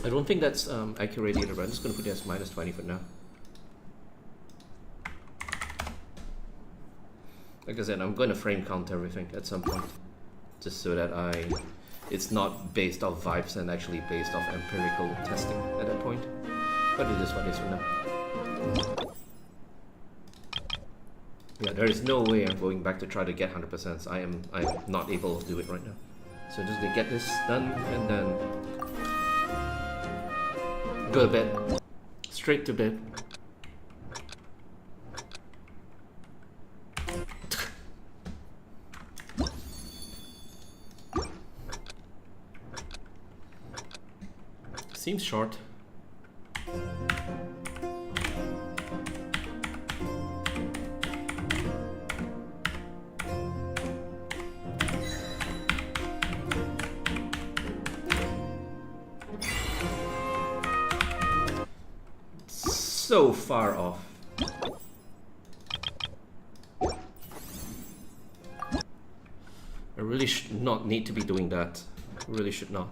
I don't think that's accurate either, but I'm just gonna put it as -20 for now. Like I said, I'm gonna frame count everything at some point, just so that it's not based off vibes and actually based off empirical testing at that point. But it is what it is for now. Yeah, there is no way I'm going back to try to get 100%. I'm not able to do it right now. So just gonna get this done and then go to bed. Straight to bed. Seems short. So far off. I really should not need to be doing that. I really should not.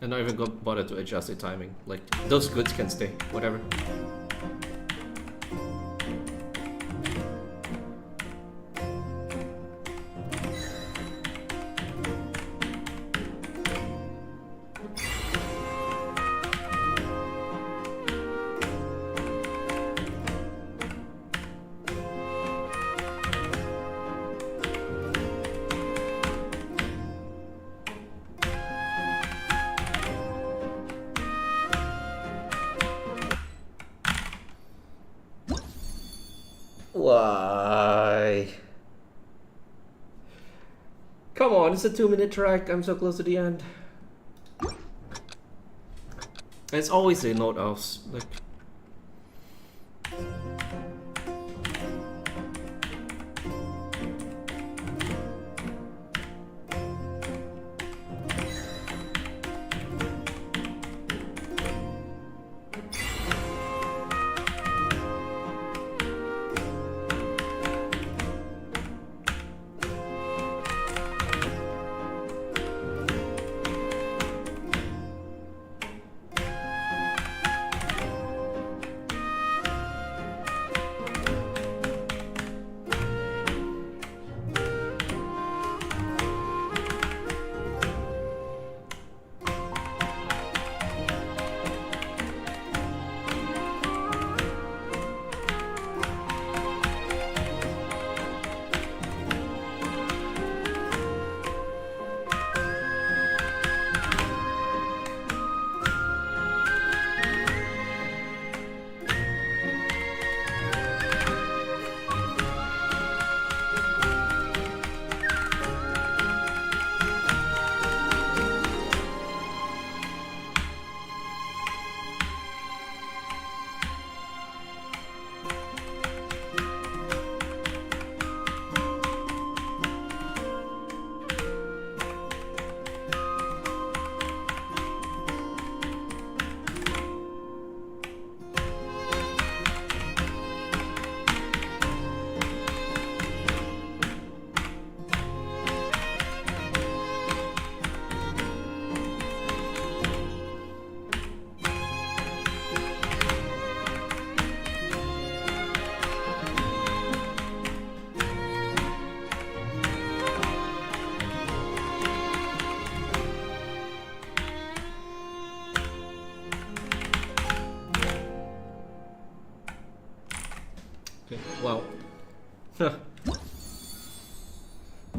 And not even got bothered to adjust the timing. Like, those goods can stay, whatever. Why? Come on, it's a 2-minute track. I'm so close to the end. It's always a note of like.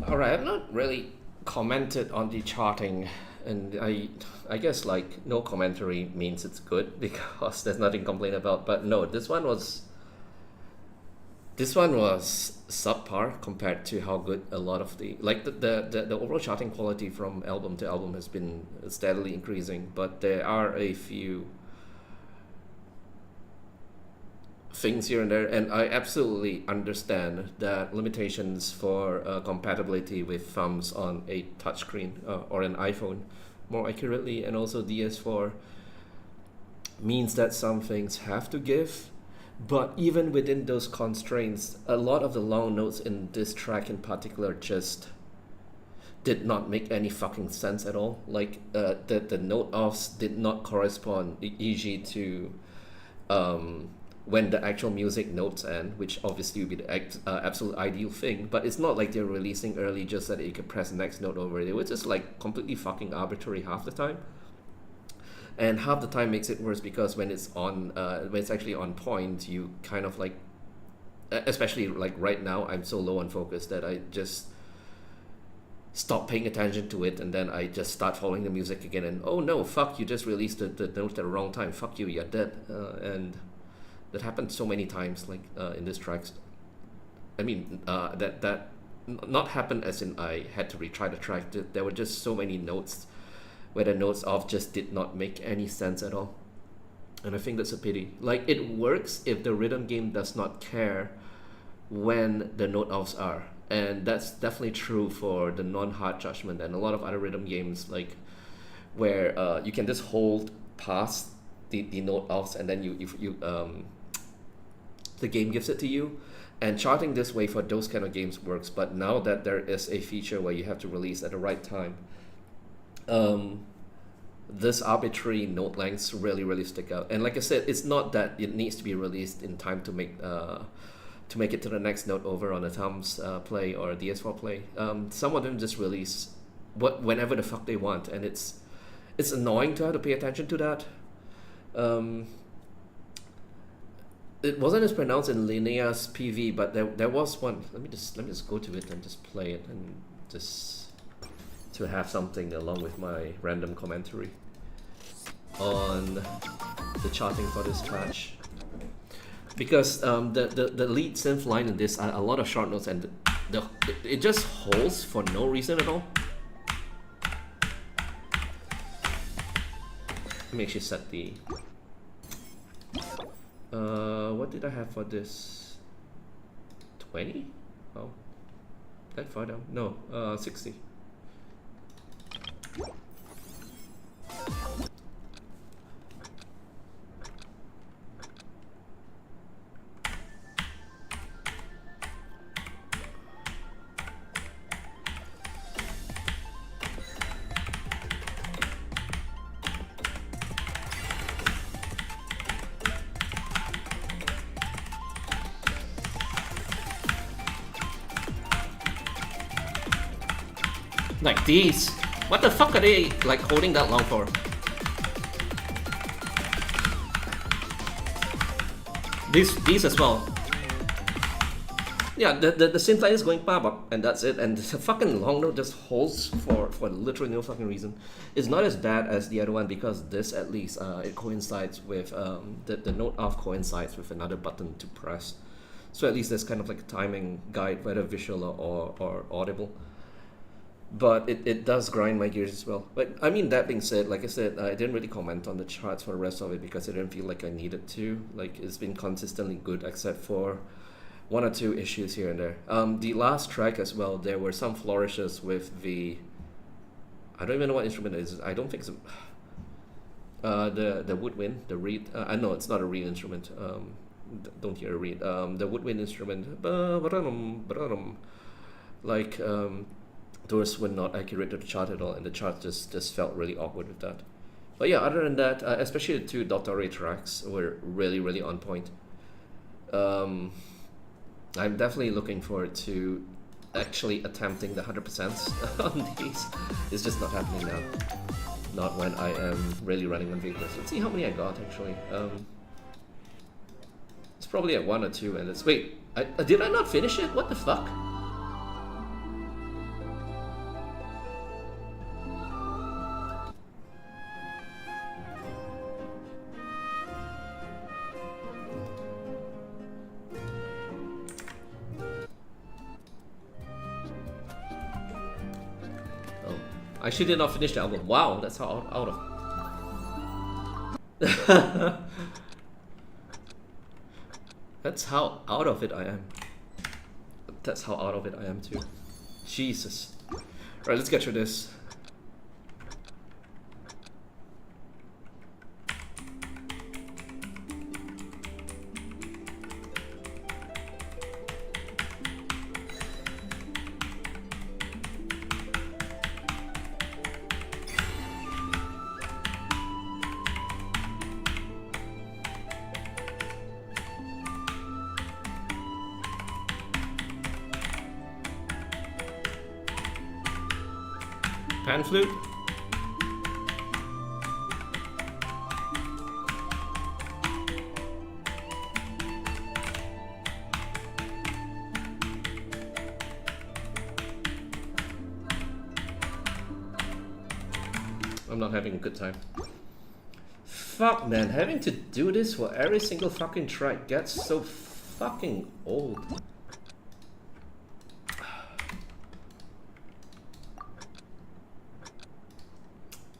Alright, I've not really commented on the charting, and I guess like no commentary means it's good because there's nothing to complain about. But no, this one was subpar compared to how good a lot of the overall charting quality from album to album has been steadily increasing, but there are a few things here and there, and I absolutely understand that limitations for compatibility with thumbs on a touchscreen or an iPhone, more accurately, and also DS4 means that some things have to give. But even within those constraints, a lot of the long notes in this track in particular just did not make any fucking sense at all. Like the note offs did not correspond, e.g. to when the actual music notes end, which obviously would be the absolute ideal thing, but it's not like they're releasing early just so that you could press the next note over it. It was just like completely fucking arbitrary half the time. And half the time makes it worse because when it's actually on point, you kind of like, especially like right now, I'm so low on focus that I just stop paying attention to it, and then I just start following the music again, and oh no, fuck, you just released the note at the wrong time, fuck you, you're dead. And that happened so many times, like in this tracks. I mean, that not happened as in I had to retry the track. There were just so many notes where the notes off just did not make any sense at all. And I think that's a pity. Like, it works if the rhythm game does not care when the note offs are. And that's definitely true for the non-hard judgment and a lot of other rhythm games, like where you can just hold past the note offs, and then the game gives it to you. And charting this way for those kind of games works, but now that there is a feature where you have to release at the right time, this arbitrary note lengths really stick out. And like I said, it's not that it needs to be released in time to make it to the next note over on a thumbs play or a DS4 play. Some of them just release whenever the fuck they want, and it's annoying to have to pay attention to that. It wasn't as pronounced in Linnea's PV, but there was one. Let me just go to it and just play it, and just to have something along with my random commentary on the charting for this patch. Because the lead synth line in this are a lot of short notes, and it just holds for no reason at all. Let me actually set the what did I have for this? 20? Oh, that far down? No, 60. Like these. What the fuck are they like holding that long for? These as well. Yeah, the synth line is going pop, and that's it. And the fucking long note just holds for literally no fucking reason. It's not as bad as the other one because this at least it coincides with the note off coincides with another button to press. So at least there's kind of like a timing guide, whether visual or audible. But it does grind my gears as well. But I mean, that being said, like I said, I didn't really comment on the charts for the rest of it because I didn't feel like I needed to. Like, it's been consistently good except for one or two issues here and there. The last track as well, there were some flourishes with the... I don't even know what instrument it is. I don't think it's... the woodwind, the reed. I know it's not a reed instrument. Don't hear a reed. The woodwind instrument. Like... those were not accurate to the chart at all, and the chart just felt really awkward with that. But yeah, other than that, especially the two Dottore tracks were really on point. I'm definitely looking forward to actually attempting the 100% on these. It's just not happening now. Not when I am really running on vehicles. Let's see how many I got actually. It's probably at 1 or 2, and it's... Wait, Did I not finish it? What the fuck? Oh, I actually did not finish the album. Wow, that's how out of. That's how out of it I am. That's how out of it I am too. Jesus. Alright, let's get through this. Pan flute. I'm not having a good time. Fuck, man, having to do this for every single fucking track gets so fucking old.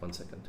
1 second.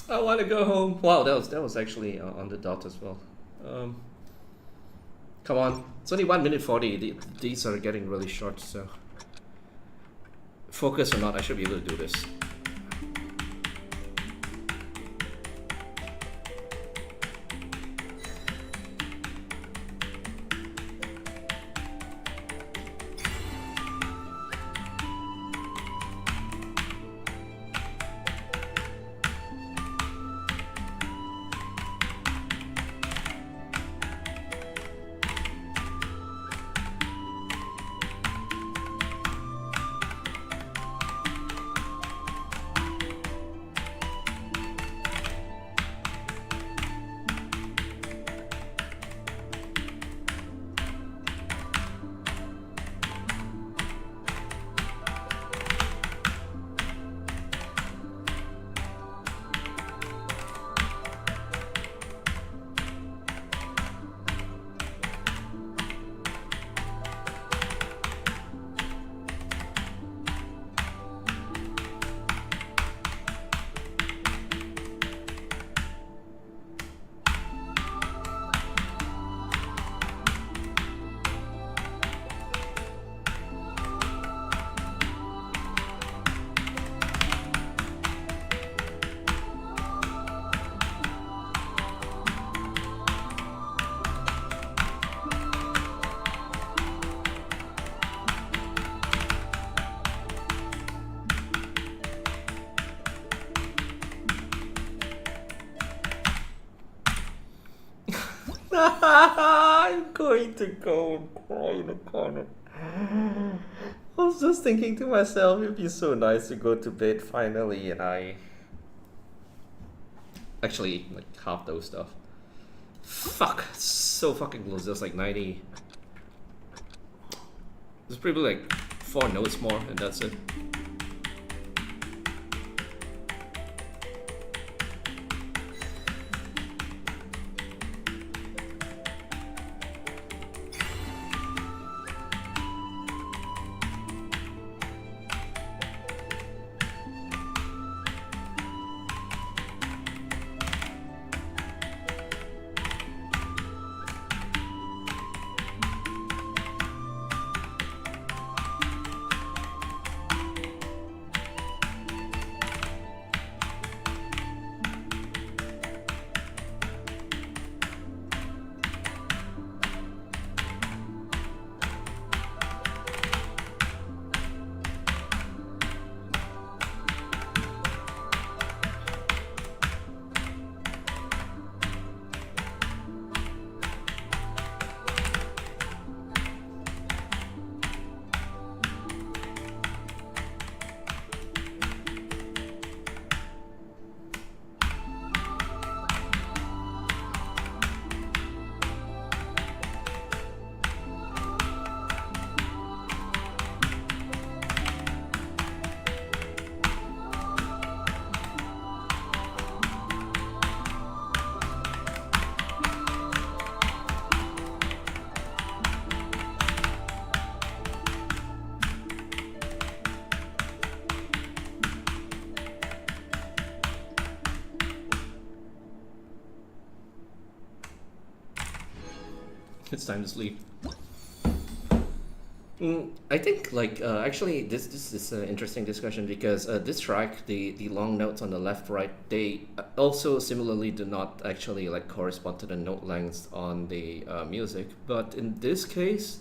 I want to go home. Wow, that was actually on the dot as well. Come on, it's only 1 minute 40. These are getting really short, so focus or not, I should be able to do this. I'm going to go and cry in a corner. I was just thinking to myself, it'd be so nice to go to bed finally, and I actually like half those stuff. Fuck, so fucking close. There's like 90. There's probably like 4 notes more, and that's it. It's time to sleep. I think like actually this is an interesting discussion because this track, the long notes on the left right, they also similarly do not actually like correspond to the note lengths on the music. But in this case,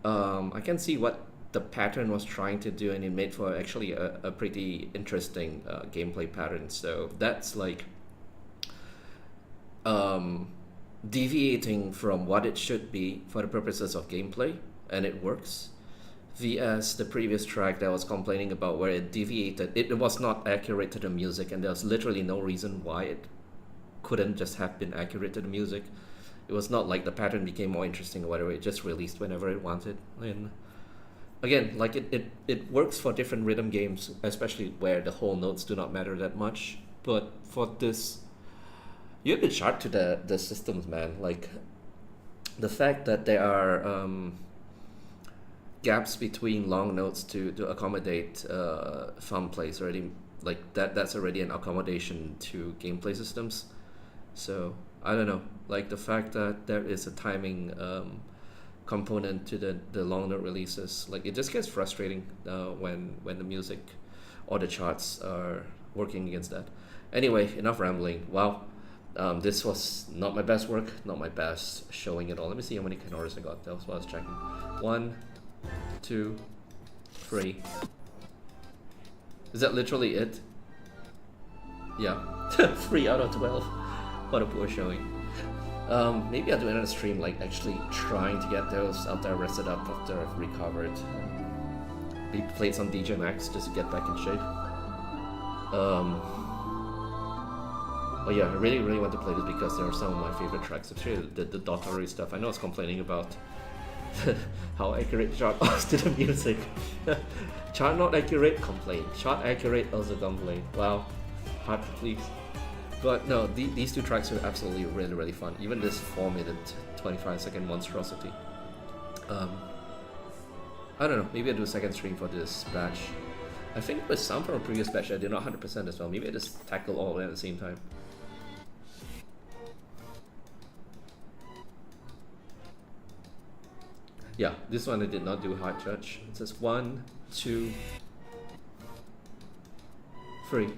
I can see what the pattern was trying to do, and it made for actually a pretty interesting gameplay pattern. So that's like deviating from what it should be for the purposes of gameplay, and it works. VS the previous track that I was complaining about, where it deviated, it was not accurate to the music, and there's literally no reason why it couldn't just have been accurate to the music. It was not like the pattern became more interesting or whatever, it just released whenever it wanted. And again, like it works for different rhythm games, especially where the whole notes do not matter that much. But for this, you have to chart to the systems, man. Like the fact that there are gaps between long notes to accommodate thumb plays already, like that's already an accommodation to gameplay systems. So I don't know, like the fact that there is a timing component to the long note releases, like it just gets frustrating when the music or the charts are working against that. Anyway, enough rambling. Wow. This was not my best work, not my best showing at all. Let me see how many canores I got. That was what I was checking. 1, 2, 3. Is that literally it? Yeah. 3 out of 12. What a poor showing. Maybe I'll do another stream, like actually trying to get those after I rested up, after I've recovered. Maybe played some DJ Max just to get back in shape. Oh yeah, I really want to play this because there are some of my favorite tracks, especially the Dotari stuff. I know I was complaining about how accurate chart was to the music. Chart not accurate, complain. Chart accurate, also complain. Wow, hard to please. But no, these two tracks are absolutely really fun. Even this 4-minute, 25-second monstrosity. I don't know, maybe I'll do a second stream for this batch. I think with some from a previous batch I did not 100% as well. Maybe I just tackle all of them at the same time. Yeah, this one I did not do hard judge. It says 1, 2, 3.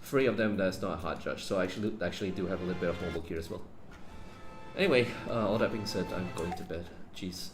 3 of them that's not a hard judge, so I actually do have a little bit of homework here as well. Anyway, all that being said, I'm going to bed. Jeez.